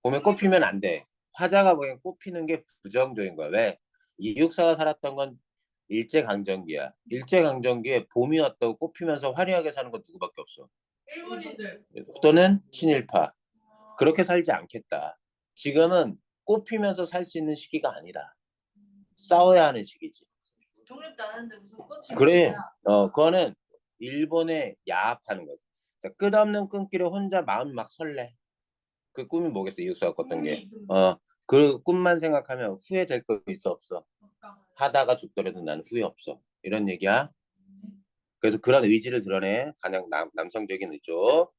봄에 꽃 피면 안 돼. 화자가 보기엔 꽃 피는 게 부정적인 거야. 왜? 이육사가 살았던 건 일제강점기야. 일제강점기에 봄이 왔다고 꽃 피면서 화려하게 사는 건 누구밖에 없어. 일본인들. 또는 친일파. 그렇게 살지 않겠다. 지금은 꽃 피면서 살 수 있는 시기가 아니다. 싸워야 하는 시기지. 독립도 안 했는데 무슨 꽃이 그래. 피냐? 그거는 일본에 야합하는 거지. 자, 끝없는 끈기로 혼자 마음이 막 설레. 그 꿈이 뭐겠어? 이육수가 꿨던 게. 그 꿈만 생각하면 후회될 거 있어 없어? 하다가 죽더라도 나는 후회 없어. 이런 얘기야. 그래서 그런 의지를 드러내. 가장 남성적인 의죠.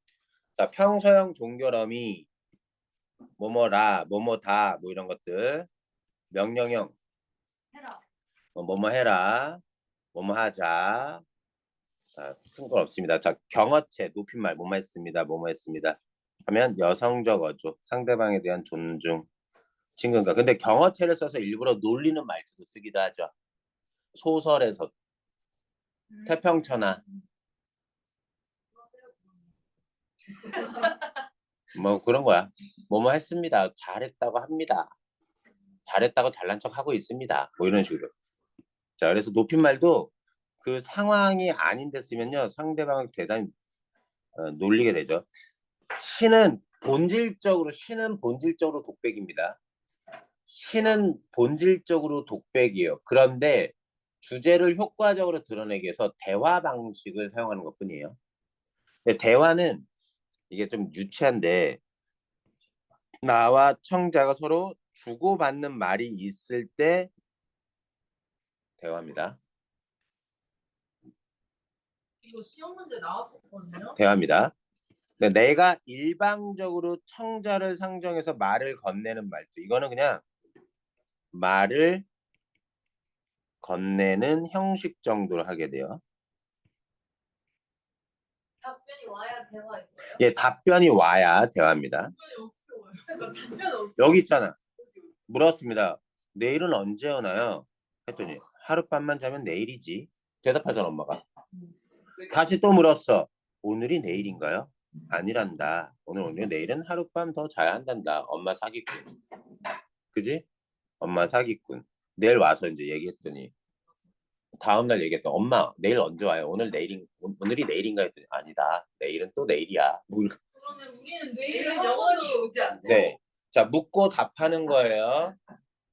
자, 평서형 종결어미 뭐뭐라, 뭐뭐다 뭐 이런 것들. 명령형 해라. 뭐뭐 해라, 뭐뭐 하자. 자, 큰 건 없습니다. 자, 경어체 높임말 뭐뭐 했습니다. 뭐뭐 했습니다. 하면 여성적 어조, 상대방에 대한 존중, 친근감. 근데 경어체를 써서 일부러 놀리는 말투도 쓰기도 하죠. 소설에서 태평천하 뭐 그런 거야. 뭐뭐 했습니다. 잘했다고 합니다. 잘했다고 잘난 척 하고 있습니다. 뭐 이런 식으로. 자, 그래서 높임말도 그 상황이 아닌데 쓰면요 상대방을 대단히 놀리게 되죠. 시는 본질적으로 독백입니다. 시는 본질적으로 독백이에요. 그런데 주제를 효과적으로 드러내기 위해서 대화 방식을 사용하는 것뿐이에요. 근데 대화는 이게 좀 유치한데 나와 청자가 서로 주고받는 말이 있을 때 대화입니다. 이거 시험 문제 나왔었거든요. 대화입니다. 내가 일방적으로 청자를 상정해서 말을 건네는 말투. 이거는 그냥 말을 건네는 형식 정도로 하게 돼요. 답변이 와야 대화인 거예요? 예, 답변이 와야 대화입니다. 그러니까 답변 없어. 여기 있잖아. 물었습니다. 내일은 언제 오나요? 했더니 하룻밤만 자면 내일이지. 대답하잖아 엄마가. 다시 또 물었어. 오늘이 내일인가요? 아니란다. 오늘 내일은 하룻밤 더 자야 한단다. 엄마 사기꾼. 그지? 엄마 사기꾼. 내일 와서 이제 얘기했더니 다음날 얘기했더 엄마 내일 언제 와요? 오늘이 내일인가 했더니 아니다. 내일은 또 내일이야. 그러면 우리는 내일은 내일은 영원히 영원히 오지 않네. 네. 자, 묻고 답하는 거예요.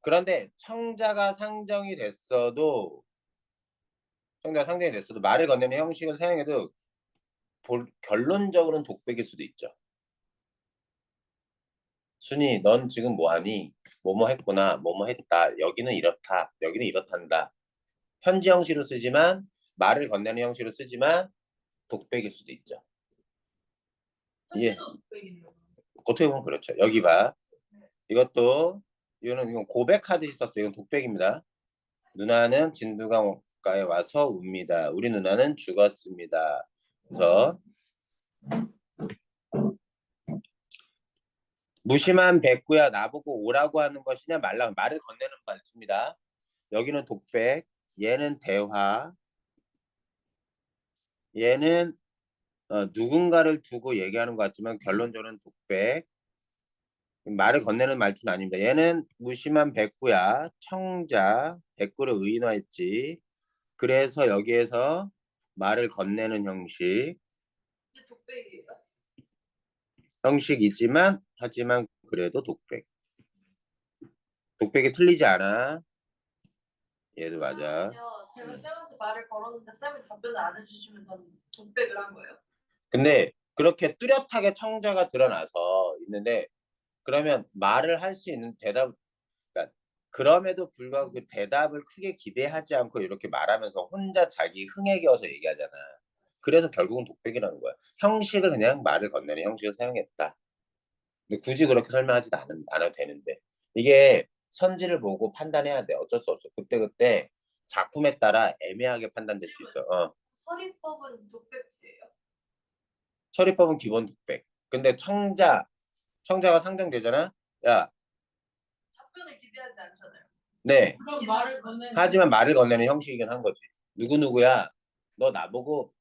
그런데 청자가 상정이 됐어도 말을 건네는 형식을 사용해도 결론적으로는 독백일 수도 있죠. 순이, 넌 지금 뭐하니? 뭐뭐 했구나, 뭐뭐 했다. 여기는 이렇다, 여기는 이렇단다. 현지 형식으로 쓰지만 말을 건네는 형식으로 쓰지만 독백일 수도 있죠. 예. 현지도 독백이네요. 어떻게 보면 그렇죠. 여기 봐. 이것도 이건 고백하듯이 썼어요. 이건 독백입니다. 누나는 진두강가에 와서 웁니다. 우리 누나는 죽었습니다. 그래서 무심한 백구야 나보고 오라고 하는 것이냐 말라 말을 건네는 말투입니다. 여기는 독백, 얘는 대화, 얘는 누군가를 두고 얘기하는 것 같지만 결론적으로는 독백. 말을 건네는 말투는 아닙니다. 얘는 무심한 백구야, 청자, 백구를 의인화했지. 그래서 여기에서 말을 건네는 근데 독백이에요. 형식이지만 하지만 그래도 독백. 독백이 틀리지 않아. 얘도 맞아. 아니요, 제가 쌤한테 말을 걸었는데 쌤이 답변을 안 해주시면 전 독백을 한 거예요. 근데 그렇게 뚜렷하게 청자가 드러나서 있는데 그러면 말을 할 수 있는 대답, 그러니까 그럼에도 불구하고 그 대답을 크게 기대하지 않고 이렇게 말하면서 혼자 자기 흥에 겨워서 얘기하잖아. 그래서 결국은 독백이라는 거야. 형식을 그냥 말을 건네는 형식을 사용했다. 근데 굳이 그렇게 설명하지도 않아도 되는데 이게 선지를 보고 판단해야 돼. 어쩔 수 없어. 그때그때 작품에 따라 애매하게 판단될 수 있어. 서리법은 독백제예요. 처리법은 기본 독백. 근데 청자가 상정되잖아. 야, 답변을 기대하지 않잖아요. 네. 그럼 말을 건네는 하지만 말을 건네는 형식이긴 한 거지. 누구누구야, 너 나보고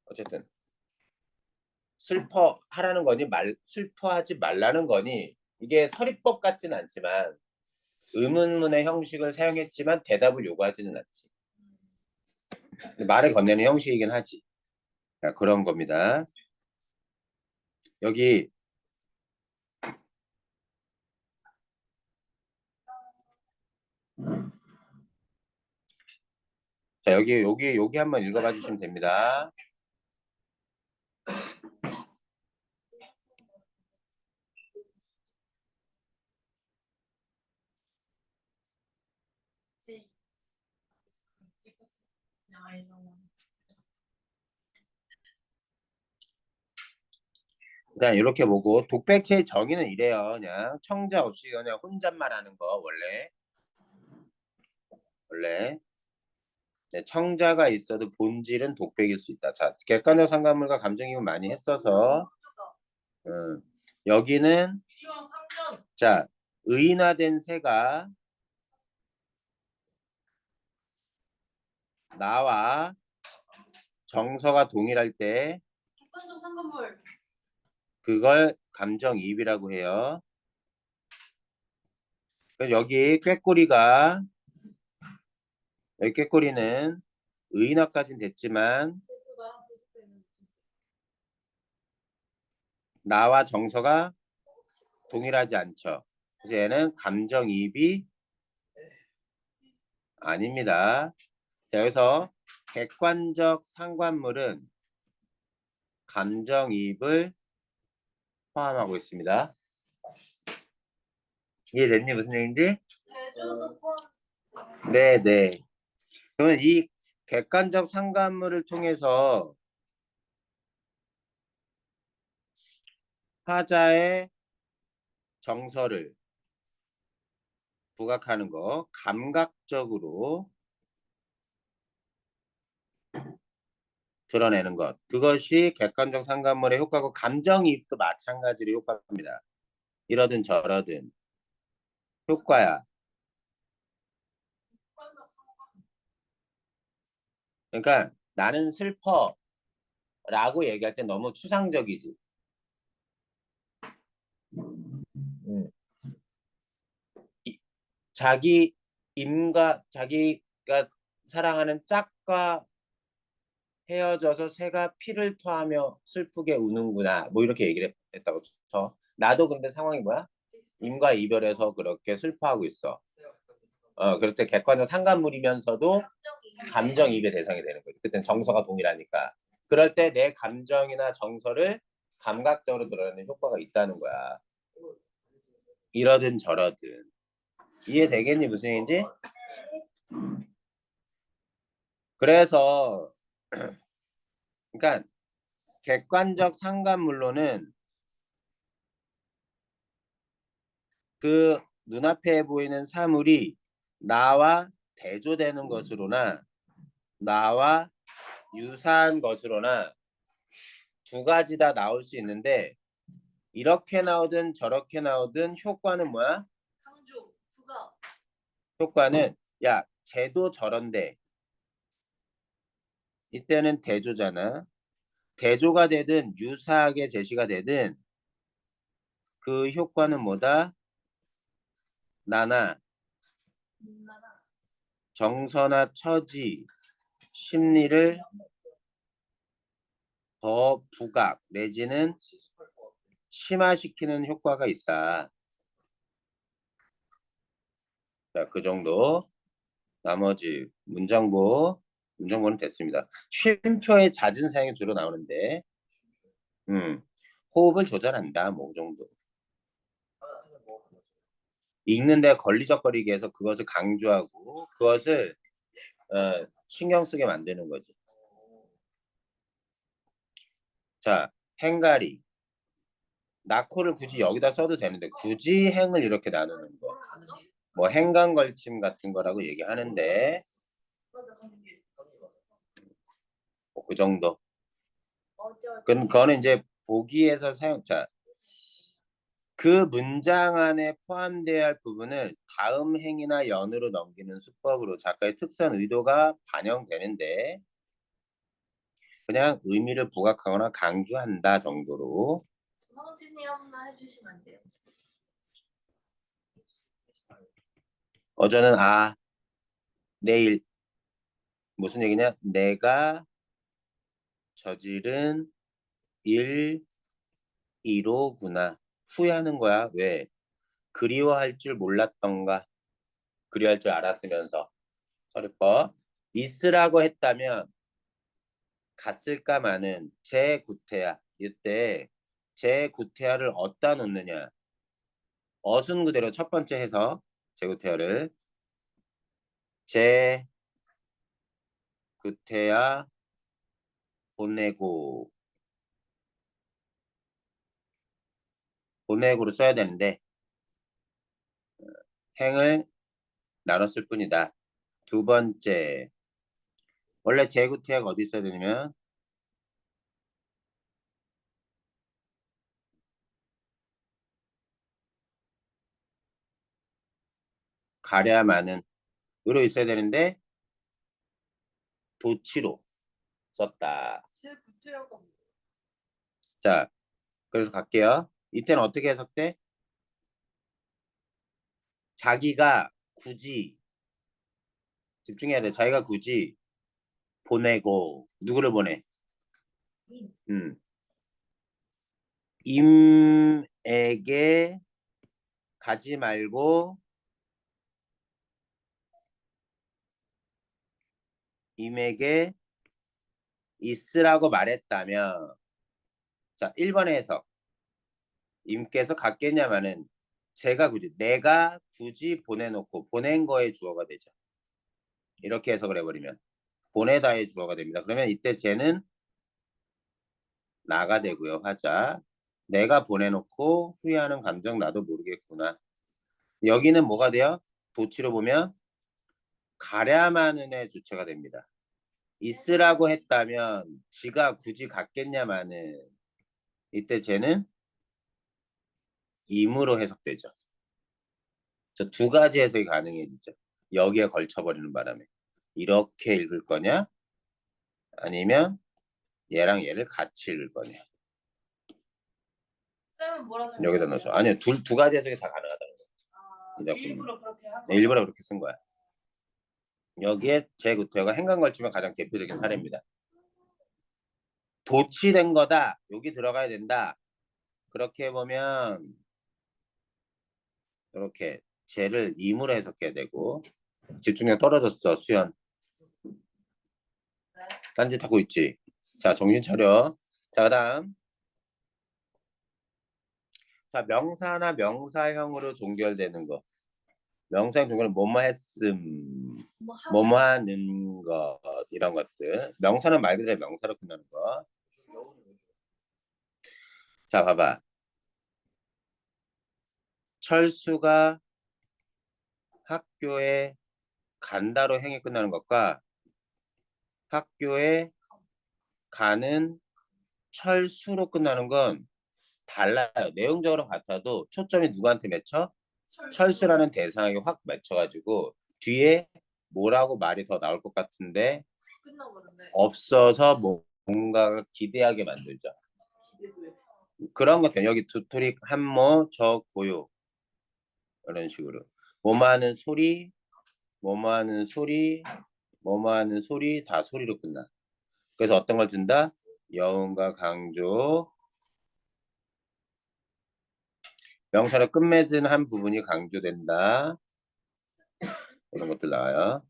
어쨌든 슬퍼하라는 거니 슬퍼하지 말라는 거니 이게 서리법 같진 않지만 의문문의 형식을 사용했지만 대답을 요구하지는 않지. 말을 건네는 형식이긴 하지. 자, 그런 겁니다. 여기 자 여기 한번 읽어봐 주시면 됩니다. 자 이렇게 보고 독백체의 정의는 이래요. 그냥 청자 없이 그냥 혼잣말하는 거 원래 네, 청자가 있어도 본질은 독백일 수 있다. 자 객관적 상관물과 감정이입을 많이 했어서 여기는 이왕 3년 자 의인화된 새가 나와 정서가 동일할 때 객관적 상관물 그걸 감정이입이라고 해요. 그래서 여기 꾀꼬리는 의인화까지는 됐지만 나와 정서가 동일하지 않죠. 그래서 얘는 감정이입이 아닙니다. 자, 여기서 객관적 상관물은 감정이입을 포함하고 있습니다. 이해됐니? 무슨 얘기인지? 대조도 포함. 네. 그러면 이 객관적 상관물을 통해서 화자의 정서를 부각하는 거, 감각적으로 드러내는 것. 그것이 객관적 상관물의 효과고 감정이입도 마찬가지로 효과입니다. 이러든 저러든 효과야. 그러니까 나는 슬퍼 라고 얘기할 때 너무 추상적이지. 자기가 사랑하는 짝과 헤어져서 새가 피를 토하며 슬프게 우는구나. 뭐 이렇게 얘기를 했다고 쳐. 나도 근데 상황이 뭐야? 임과 이별해서 그렇게 슬퍼하고 있어. 그럴 때 객관적 상관물이면서도 감정이입의 대상이 되는 거지. 그땐 정서가 동일하니까. 그럴 때 내 감정이나 정서를 감각적으로 드러내는 효과가 있다는 거야. 이러든 저러든. 이해되겠니? 무슨 얘기인지? 그래서 그러니까 객관적 상관문로는 그 눈앞에 보이는 사물이 나와 대조되는 것으로나 나와 유사한 것으로나 두 가지 다 나올 수 있는데 이렇게 나오든 저렇게 나오든 효과는 뭐야? 강조, 부가. 효과는 야 쟤도 저런데 이때는 대조잖아. 대조가 되든 유사하게 제시가 되든 그 효과는 뭐다? 나나 나나. 정서나 처지, 심리를 더 부각 내지는 심화시키는 효과가 있다. 자, 그 정도. 나머지 문장보는 됐습니다. 쉼표의 잦은 사용이 주로 나오는데 호흡을 조절한다. 뭐 그 정도. 읽는데 걸리적거리게 해서 그것을 강조하고 그것을 신경 쓰게 만드는 거지. 자, 행가리. 나코를 굳이 여기다 써도 되는데 굳이 행을 이렇게 나누는 거. 뭐 행간걸침 같은 거라고 얘기하는데 맞아, 강조. 뭐그 정도. 어쩔 그거는 이제 보기에서 사용자. 그 문장 안에 포함되어야 할 부분을 다음 행이나 연으로 넘기는 수법으로 작가의 특수한 의도가 반영되는데 그냥 의미를 부각하거나 강조한다 정도로. 황진이 한번 해주시면 안 돼요? 어제는 내일 무슨 얘기냐? 내가 저지른 일 1호구나. 후회하는 거야. 왜? 그리워할 줄 몰랐던가. 그리워할 줄 알았으면서. 서류법. 있으라고 했다면 갔을까마는 제구태야. 이때 제구태야를 어디다 놓느냐. 어순 그대로 첫 번째 해석. 제구태야를 제구태야 보내고로 써야 되는데 행을 나눴을 뿐이다. 두 번째, 원래 제구태야가 어디 있어야 되냐면 가랴마는 으로 있어야 되는데 도치로 썼다. 제 구체화가 뭐야? 자, 그래서 갈게요. 이때는 어떻게 해석돼? 자기가 굳이 집중해야 돼. 자기가 굳이 보내고 누구를 보내? 음. 임에게 가지 말고 임에게 있으라고 말했다면 자, 1번의 해석. 임께서 갔겠냐마는 내가 굳이 보내놓고 보낸 거에 주어가 되죠. 이렇게 해석을 해버리면 보내다의 주어가 됩니다. 그러면 이때 쟤는 나가 되고요. 화자. 내가 보내놓고 후회하는 감정 나도 모르겠구나. 여기는 뭐가 돼요? 도치로 보면 가랴마는의 주체가 됩니다. 있으라고 했다면 지가 굳이 갔겠냐마는 이때 쟤는 임으로 해석되죠. 저 두 가지 해석이 가능해지죠. 여기에 걸쳐버리는 바람에. 이렇게 읽을 거냐? 아니면 얘랑 얘를 같이 읽을 거냐? 쌤은 뭐라 생각해요? 여기다 넣어서. 아니요. 두 가지 해석이 다 가능하다는 거예요. 이 작품은. 일부러 그렇게 한 네, 일부러 그렇게 쓴 거야. 여기에 제구태가 행간 걸치면 가장 대표적인 사례입니다. 도치된 거다. 여기 들어가야 된다. 그렇게 해보면 이렇게 쟤를 임으로 해석해야 되고 집중력 떨어졌어. 수연. 네. 딴짓 하고 있지. 자, 정신 차려. 자, 그다음 자, 명사나 명사형으로 종결되는 거. 명사형 종결은 뭐뭐 했음, 뭐 뭐뭐 하는 것 이런 것들. 명사는 말 그대로 명사로 끝나는 거. 자, 봐봐. 철수가 학교에 간다로 행이 끝나는 것과 학교에 가는 철수로 끝나는 건 달라요. 내용적으로 같아도 초점이 누구한테 맺혀? 철수라는 대상에게 확 맺혀가지고 뒤에 뭐라고 말이 더 나올 것 같은데 끝나버렸네. 없어서 뭔가 기대하게 만들죠. 그런 것들 여기 두토리 한모 저 고요 이런 식으로 뭐뭐 하는 소리 뭐뭐 하는 소리 뭐뭐 하는 소리 다 소리로 끝나. 그래서 어떤 걸 준다? 여운과 강조 명사로 끝맺은 한 부분이 강조된다. 이런 것들 나와요.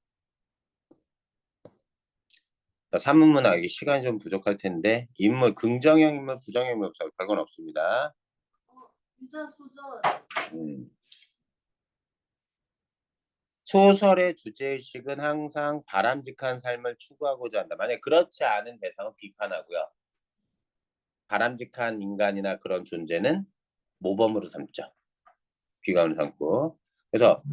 산문문학이 시간이 좀 부족할 텐데 인물 긍정형 인물 부정형 인물 없어 별건 없습니다. 유자 소절. 소설의 주제의식은 항상 바람직한 삶을 추구하고자 한다. 만약 그렇지 않은 대상은 비판하고요. 바람직한 인간이나 그런 존재는 모범으로 삼죠. 비관으로 삼고. 그래서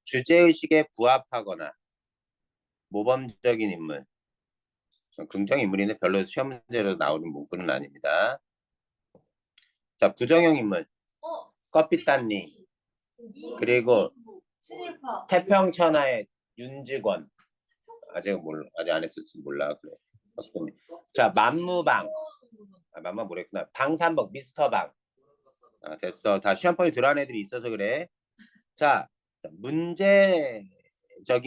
주제의식에 부합하거나 모범적인 인물 긍정 인물인데 별로 시험 문제로 나오는 문구는 아닙니다. 자, 부정형 인물 껍빛단리 그리고 친일파. 태평천하의 윤직원 아직 안 했을지 몰라 그래. 자, 만무방 만무방 모르겠구나. 방산복 미스터방 됐어. 다 시험범위 들어간 애들이 있어서 그래. 자, 문제적인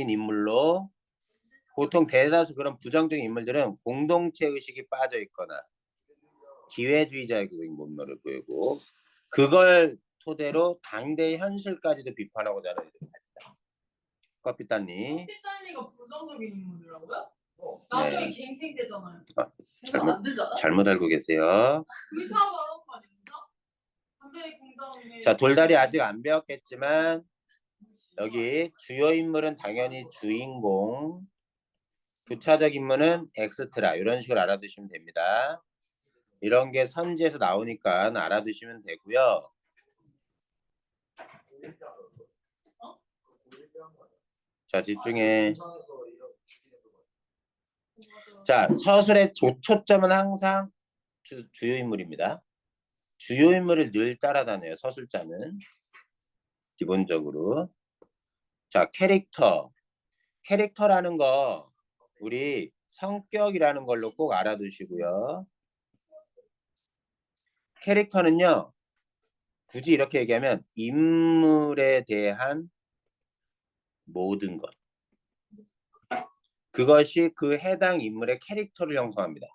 인물로 보통 대다수 그런 부정적인 인물들은 공동체 의식이 빠져 있거나 기회주의자적인 면모를 보이고 그걸 토대로 당대의 현실까지도 비판하고자 하는 애들이 있다. 커피따님. 커피딸리가 부정적인 인물이라고요? 나중에 네. 갱생되잖아요. 잘못, 안 되잖아. 잘못 알고 계세요. 의사 발언판 인사? 담배 공장에. 자, 돌다리 아직 안 배웠겠지만 여기 주요 인물은 당연히 주인공, 부차적 인물은 엑스트라 이런 식으로 알아두시면 됩니다. 이런 게 선지에서 나오니까 알아두시면 되고요. 자, 집중해. 자, 서술의 초점은 항상 주요 인물입니다. 주요 인물을 늘 따라다녀요. 서술자는 기본적으로. 자, 캐릭터라는 거 우리 성격이라는 걸로 꼭 알아두시고요. 캐릭터는요. 굳이 이렇게 얘기하면 인물에 대한 모든 것. 그것이 그 해당 인물의 캐릭터를 형성합니다.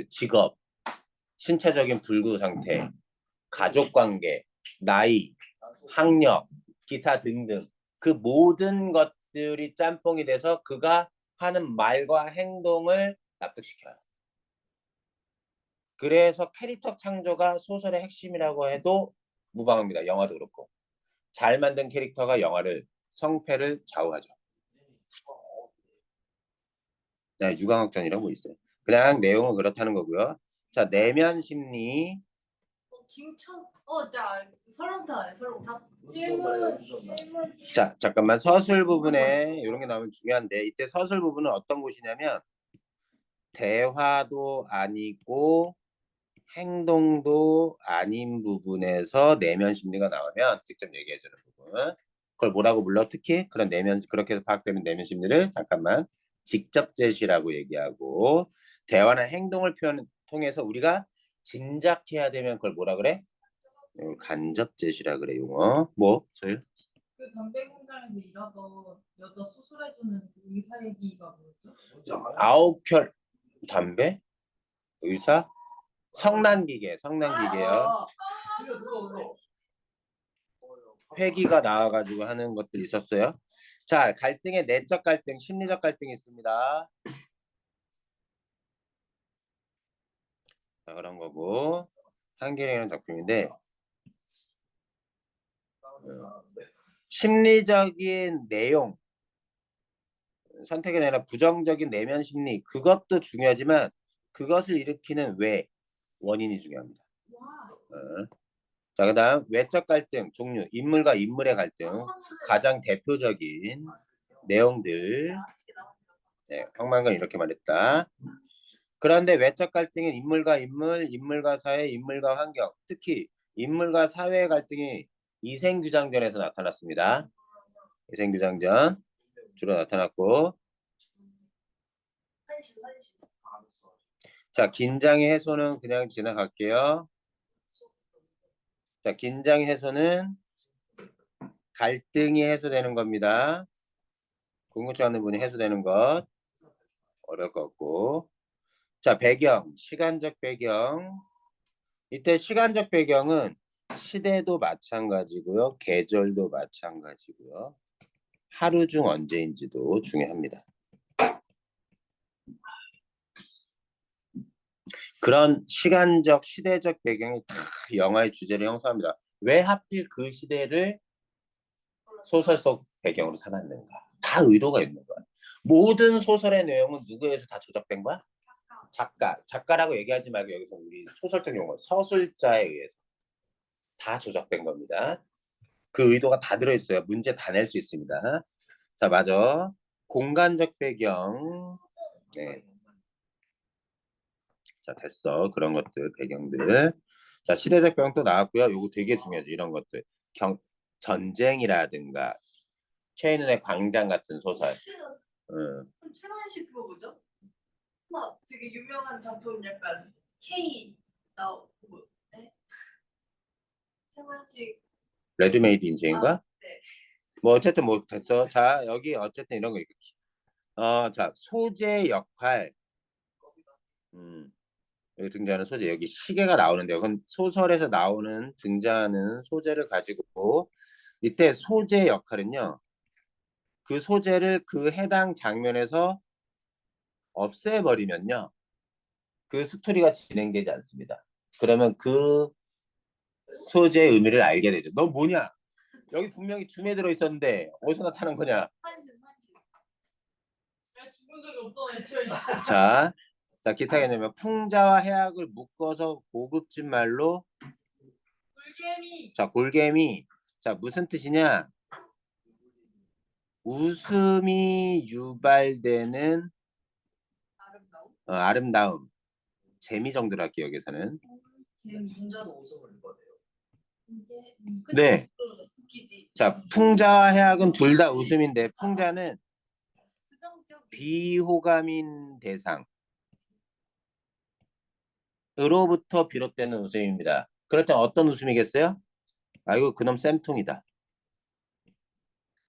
직업, 신체적인 불구 상태, 가족관계, 나이, 학력, 기타 등등 그 모든 것들이 짬뽕이 돼서 그가 하는 말과 행동을 납득시켜요. 그래서 캐릭터 창조가 소설의 핵심이라고 해도 무방합니다. 영화도 그렇고. 잘 만든 캐릭터가 영화를 성패를 좌우하죠. 네, 유광학전이라고 있어요. 그냥 내용은 그렇다는 거고요. 자, 내면 심리. 김천. 자 설렁탕. 질문. 자, 잠깐만 서술 부분에 이런 게 나오면 중요한데 이때 서술 부분은 어떤 곳이냐면 대화도 아니고 행동도 아닌 부분에서 내면 심리가 나오면 직접 얘기해주는 부분. 그걸 뭐라고 불러? 특히 그런 내면 그렇게 해서 파악되는 내면 심리를 잠깐만 직접 제시라고 얘기하고 대화나 행동을 통해서 우리가 짐작해야 되면 그걸 뭐라 그래? 간접 제시라 그래 용어. 뭐? 소유? 그 담배 공장에서 일하던 여자 수술해주는 의사 얘기가 뭐였죠? 아홉결 담배? 의사? 성난기계요. 회기가 나와가지고 하는 것들이 있었어요. 자, 갈등의 내적 갈등, 심리적 갈등이 있습니다. 자, 그런 거고. 한계령이라는 작품인데 심리적인 내용, 선택이 아니라 부정적인 내면 심리, 그것도 중요하지만 그것을 일으키는 왜, 원인이 중요합니다. 와. 자, 그다음 외적 갈등 종류, 인물과 인물의 갈등, 가장 대표적인 내용들. 네, 황만관 이렇게 말했다. 그런데 외적 갈등은 인물과 인물, 인물과 사회, 인물과 환경, 특히 인물과 사회의 갈등이 이생규장전에서 나타났습니다. 이생규장전 주로 나타났고, 자, 긴장의 해소는 그냥 지나갈게요. 자, 긴장의 해소는 갈등이 해소되는 겁니다. 궁금치 않는 분이 해소되는 것 어려울 것 같고. 자, 배경, 시간적 배경. 이때 시간적 배경은 시대도 마찬가지고요. 계절도 마찬가지고요. 하루 중 언제인지도 중요합니다. 그런 시간적, 시대적 배경이 다 영화의 주제를 형성합니다. 왜 하필 그 시대를 소설 속 배경으로 삼았는가? 다 의도가 있는 거야. 모든 소설의 내용은 누구에 의해서 다 조작된 거야? 작가라고 얘기하지 말고 여기서 우리 소설적 용어 서술자에 의해서 다 조작된 겁니다. 그 의도가 다 들어있어요. 문제 다 낼 수 있습니다. 자, 맞아. 공간적 배경. 네. 자, 됐어. 그런 것들, 배경들. 자, 시대적 배경 또 나왔고요. 요거 되게 중요하죠. 이런 것들. 전쟁이라든가 최인은의 광장 같은 소설. 그럼 최만식 그거 뭐죠? 막 되게 유명한 작품 약간 K 나오고 네? 최만식 레드메이드 인생인가? 네. 뭐 어쨌든 뭐 됐어. 자, 여기 어쨌든 이런 거 있고. 자, 소재 역할. 여기 등장하는 소재, 여기 시계가 나오는데요. 그건 소설에서 나오는 등장하는 소재를 가지고 이때 소재 역할은요. 그 소재를 그 해당 장면에서 없애버리면요. 그 스토리가 진행되지 않습니다. 그러면 그 소재의 의미를 알게 되죠. 너 뭐냐? 여기 분명히 줌에 들어있었는데 어디서 나타난 거냐? 한신 내가 죽은 적이 없잖아, 애초에. 자, 기타 개념은 풍자와 해악을 묶어서 고급진 말로 불개미. 자, 골개미. 자, 무슨 뜻이냐? 웃음이 유발되는 아름다움 아름다움, 재미 정도로 할게요, 여기서는. 풍자도 웃음을 읽어내요. 이게 네. 웃기지. 자, 풍자와 해악은 둘 다 웃음인데 풍자는 부정적 비호감인 대상으로부터 비롯되는 웃음입니다. 그렇다면 어떤 웃음이겠어요? 아이고, 그놈 쌤통이다.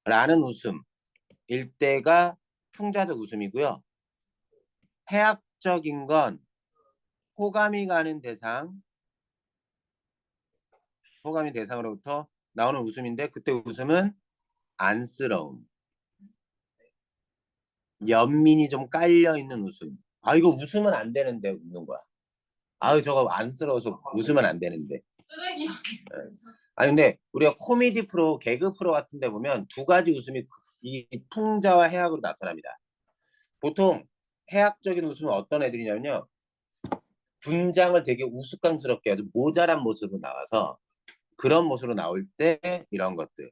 라는 웃음일 때가 풍자적 웃음이고요. 해악적인 건 호감이 가는 호감이 대상으로부터 나오는 웃음인데 그때 웃음은 안쓰러움, 연민이 좀 깔려 있는 웃음. 아, 이거 웃으면 안 되는데 웃는 거야. 아유, 저거 안쓰러워서 웃으면 안 되는데. 쓰레기야. 아니 근데 우리가 코미디 프로, 개그 프로 같은 데 보면 두 가지 웃음이 이 풍자와 해악으로 나타납니다. 보통 해악적인 웃음은 어떤 애들이냐면요. 분장을 되게 우스꽝스럽게 아주 모자란 모습으로 나와서 그런 모습으로 나올 때 이런 것들.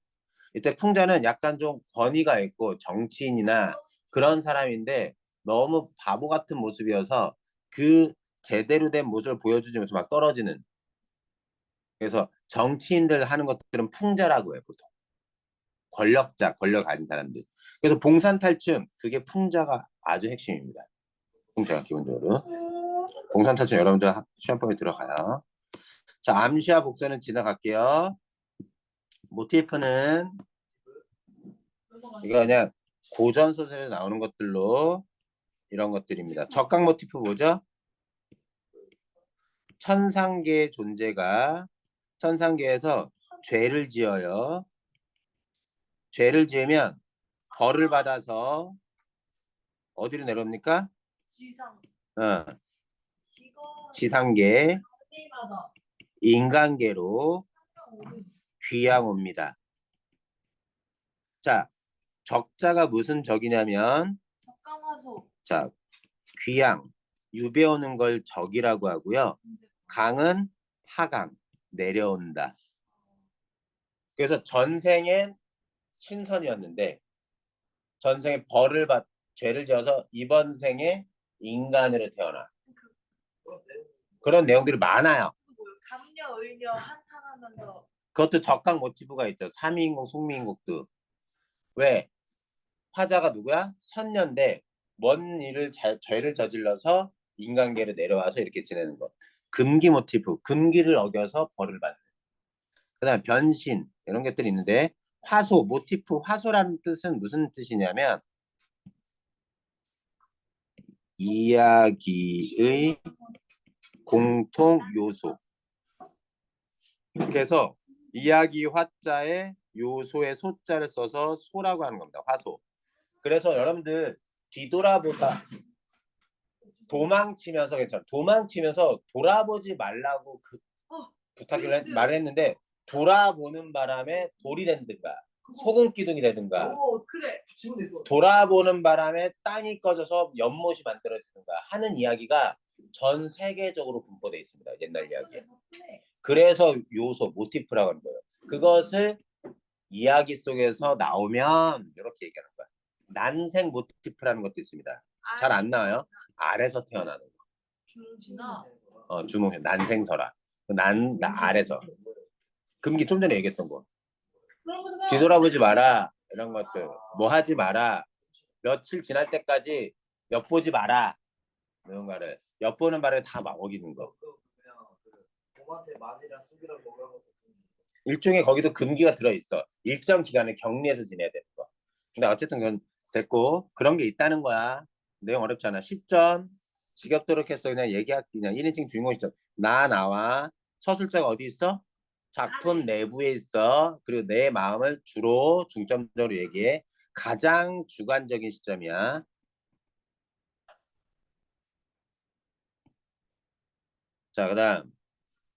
이때 풍자는 약간 좀 권위가 있고 정치인이나 그런 사람인데 너무 바보 같은 모습이어서 그 제대로 된 모습을 보여주지 못해서 막 떨어지는. 그래서 정치인들 하는 것들은 풍자라고 해요, 보통. 권력 가진 사람들. 그래서 봉산탈춤, 그게 풍자가 아주 핵심입니다. 풍자가 기본적으로. 봉산탈춤 여러분들 시험범위 들어가요. 자, 암시와 복선은 지나갈게요. 모티프는 이거 그냥 고전 소설에 나오는 것들로 이런 것들입니다. 적각 모티프 뭐죠? 천상계의 존재가 천상계에서 죄를 지어요. 죄를 지으면 벌을 받아서 어디로 내려옵니까? 지상 어, 직업 지상계. 게임하다. 인간계로 귀양 옵니다. 자, 적자가 무슨 적이냐면 적강화소. 자, 귀양, 유배 오는 걸 적이라고 하고요. 강은 하강, 내려온다. 그래서 전생엔 신선이었는데 전생에 죄를 지어서 이번 생에 인간으로 태어나. 그런 내용들이 많아요. 감녀, 을녀, 한탄하면서 그것도 적강 모티브가 있죠. 삼위인국, 숙미인국도. 왜? 화자가 누구야? 선녀인데 뭔 죄를 저질러서 인간계로 내려와서 이렇게 지내는 것. 금기 모티브, 금기를 어겨서 벌을 받는. 그다음 변신 이런 것들이 있는데 화소, 모티프, 화소라는 뜻은 무슨 뜻이냐면 이야기의 공통 요소. 그래서 이야기 화자에 요소의 소자를 써서 소라고 하는 겁니다. 화소. 그래서 여러분들 뒤돌아보다 도망치면서 괜찮아. 도망치면서 돌아보지 말라고 말을 했는데 돌아보는 바람에 돌이 된든가 소금 기둥이 되든가 그래. 돌아보는 바람에 땅이 꺼져서 연못이 만들어지든가 하는 이야기가 전 세계적으로 분포되어 있습니다. 옛날 이야기에. 그래서 요소, 모티프라고 하는 거예요. 그것을 이야기 속에서 나오면 이렇게 얘기하는 거야. 난생 모티프라는 것도 있습니다. 잘 안 나와요. 아래서 태어나는 거. 중진아. 주몽이 난생설화. 아래서. 금기 좀 전에 얘기했던 거. 뒤돌아보지 마라. 이런 것들. 뭐 하지 마라. 며칠 지날 때까지 엿보지 마라. 이런 거를. 엿보는 말을 다 어기는 거. 일종의 거기도 금기가 들어있어. 일정 기간을 격리해서 지내야 되는 거. 근데 어쨌든 그건 됐고 그런 게 있다는 거야. 내용 어렵잖아. 시점 지겹도록 했어. 그냥 얘기할게. 그냥 1인칭 주인공 시점. 나와 서술자가 어디 있어? 작품 내부에 있어. 그리고 내 마음을 주로 중점적으로 얘기해. 가장 주관적인 시점이야. 자, 그다음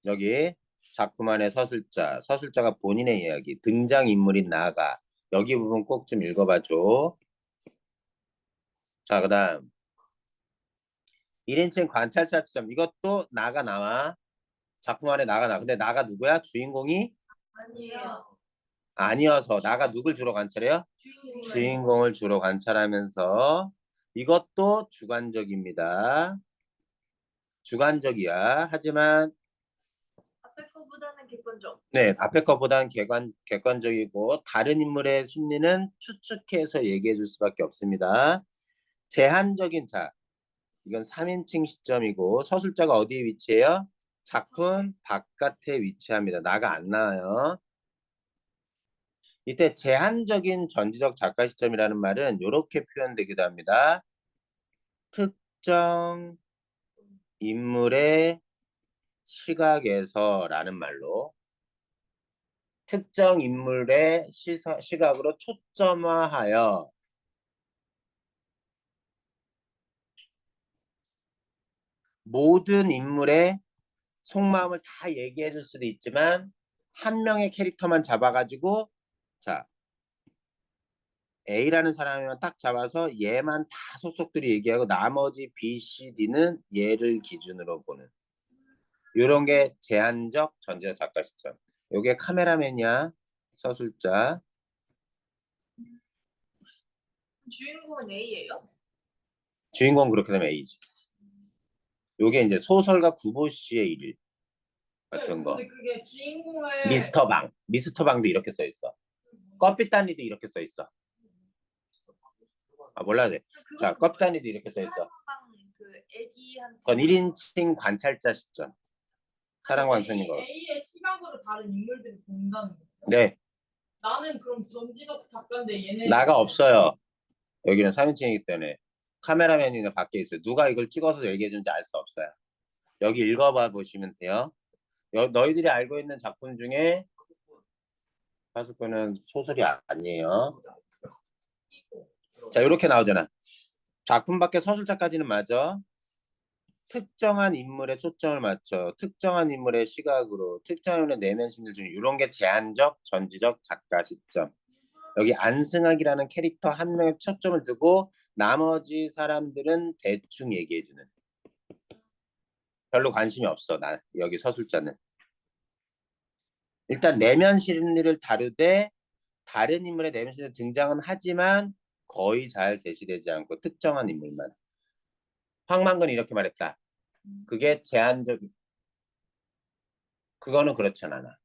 여기 작품 안에 서술자가 본인의 이야기, 등장인물인 나가. 여기 부분 꼭 좀 읽어봐줘. 자, 그다음 1인칭 관찰자 시점. 이것도 나가 나와. 작품 안에 나가 나와. 근데 나가 누구야? 주인공이 아니에요. 아니어서 나가 누굴 주로 관찰해요? 주인공을 주로 관찰하면서 이것도 주관적입니다. 주관적이야. 하지만 앞에 거보다는 객관적. 네, 앞에 것보다는 객관적이고 다른 인물의 심리는 추측해서 얘기해 줄 수밖에 없습니다. 제한적인 이건 3인칭 시점이고 서술자가 어디에 위치해요? 작품 바깥에 위치합니다. 나가 안 나와요. 이때 제한적인 전지적 작가 시점이라는 말은 이렇게 표현되기도 합니다. 특정 인물의 시각에서라는 말로 특정 인물의 시각으로 초점화하여 모든 인물의 속마음을 다 얘기해 줄 수도 있지만 한 명의 캐릭터만 잡아가지고 자 A라는 사람만 딱 잡아서 얘만 다 속속들이 얘기하고 나머지 B, C, D는 얘를 기준으로 보는 이런 게 제한적 전지적 작가 시점. 요게 카메라맨이야. 서술자. 주인공은 A예요? 주인공 그렇게 되면 A지. 요게 이제 소설가 구보 씨의 일 같은 거. 근데 그게 주인공을 미스터 방도 이렇게 써 있어. 껍비단니도 이렇게 써 있어. 몰라야 돼. 자, 껍비단니도 이렇게 써 있어. 그 애기한테. 그건 1인칭 관찰자 시점. 사랑방송인 거. A의 시각으로 다른 인물들을 본다는 거예요? 네. 나는 그럼 전지적 작가인데 얘네 나가 없어요. 여기는 3인칭이기 때문에 카메라맨이나 밖에 있어요. 누가 이걸 찍어서 얘기해 주는지 알 수 없어요. 여기 읽어봐 보시면 돼요. 너희들이 알고 있는 작품 중에 파수꾼은 소설이 아니에요. 자, 이렇게 나오잖아. 작품 밖에 서술자까지는 맞아. 특정한 인물에 초점을 맞춰 특정한 인물의 시각으로 특정한 인물의 내면 심리 중 이런 게 제한적, 전지적 작가 시점. 여기 안승학이라는 캐릭터 한 명에 초점을 두고 나머지 사람들은 대충 얘기해주는. 별로 관심이 없어. 나 여기 서술자는. 일단 내면 심리를 다루되 다른 인물의 내면 심리에 등장은 하지만 거의 잘 제시되지 않고 특정한 인물만. 황만근이 이렇게 말했다. 그게 제한적. 그거는 그렇지 않아.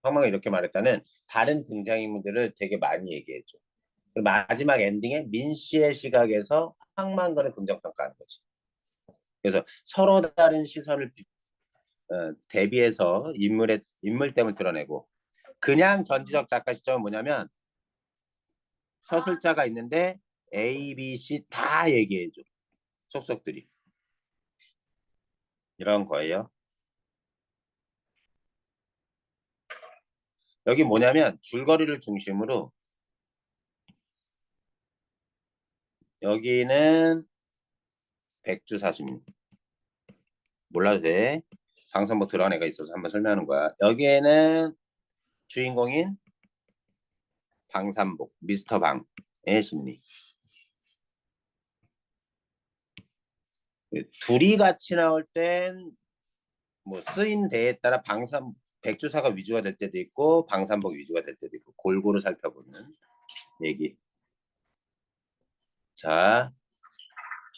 황만근이 이렇게 말했다는 다른 등장인물들을 되게 많이 얘기해줘. 그리고 마지막 엔딩에 민 씨의 시각에서 황만근을 긍정평가하는 거지. 그래서 서로 다른 시선을 대비해서 인물됨을 드러내고 그냥 전지적 작가 시점은 뭐냐면 서술자가 있는데 A, B, C 다 얘기해줘. 속속들이. 이런 거예요. 여기 뭐냐면 줄거리를 중심으로 여기는 백주사심. 몰라도 돼. 방송부 들어간 애가 있어서 한번 설명하는 거야. 여기에는 주인공인 방산복, 미스터 방의 심리. 둘이 같이 나올 땐 뭐 쓰인 대에 따라 백주사가 위주가 될 때도 있고 방산복 위주가 될 때도 있고 골고루 살펴보는 얘기. 자,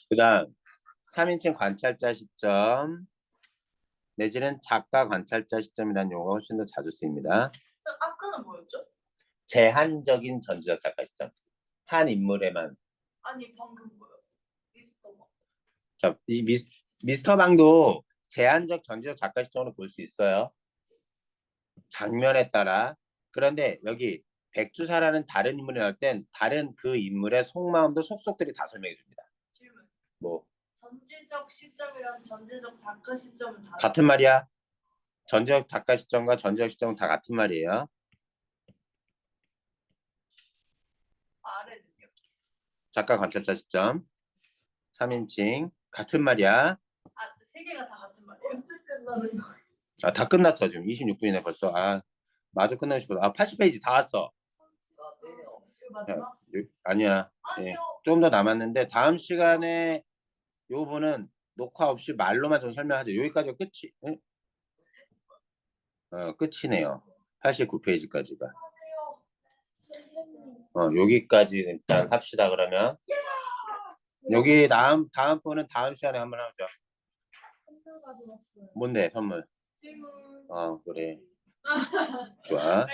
그다음 3인칭 관찰자 시점 내지는 작가 관찰자 시점이라는 용어가 훨씬 더 자주 쓰입니다. 아까는 뭐였죠? 제한적인 전지적 작가 시점. 한 인물에만. 아니 방금 뭐요? 미스터 막. 자, 이 미스터 방도 제한적 전지적 작가 시점으로 볼 수 있어요. 장면에 따라. 그런데 여기 백주사라는 다른 인물이 나올 땐 다른 그 인물의 속마음도 속속들이 다 설명해 줍니다. 질문. 뭐 전지적 시점이랑 전지적 작가 시점은 다른 같은 말이야. 전지적 작가 시점과 전지적 시점은 다 같은 말이에요. 아래는요? 작가 관찰자 시점 3인칭 같은 말이야. 아, 세 개가 다 같은 말이에요? 언제 끝나는 거? 아, 다 끝났어 지금 26분이네 벌써. 아 마저 끝나고 싶어. 아 80페이지 다 왔어. 이거 마지막? 아니야. 예. 아니요. 좀 더 남았는데 다음 시간에 요 부분은 녹화 없이 말로만 좀 설명하죠. 여기까지가 끝이. 응? 끝이네요. 89페이지까지가. 아니요. 선생님. 여기까지 일단 합시다 그러면. 여기 다음 부분은 다음 시간에 한번 하자. 선물 가져왔어요. 뭔데 선물? 질문. 그래. 좋아.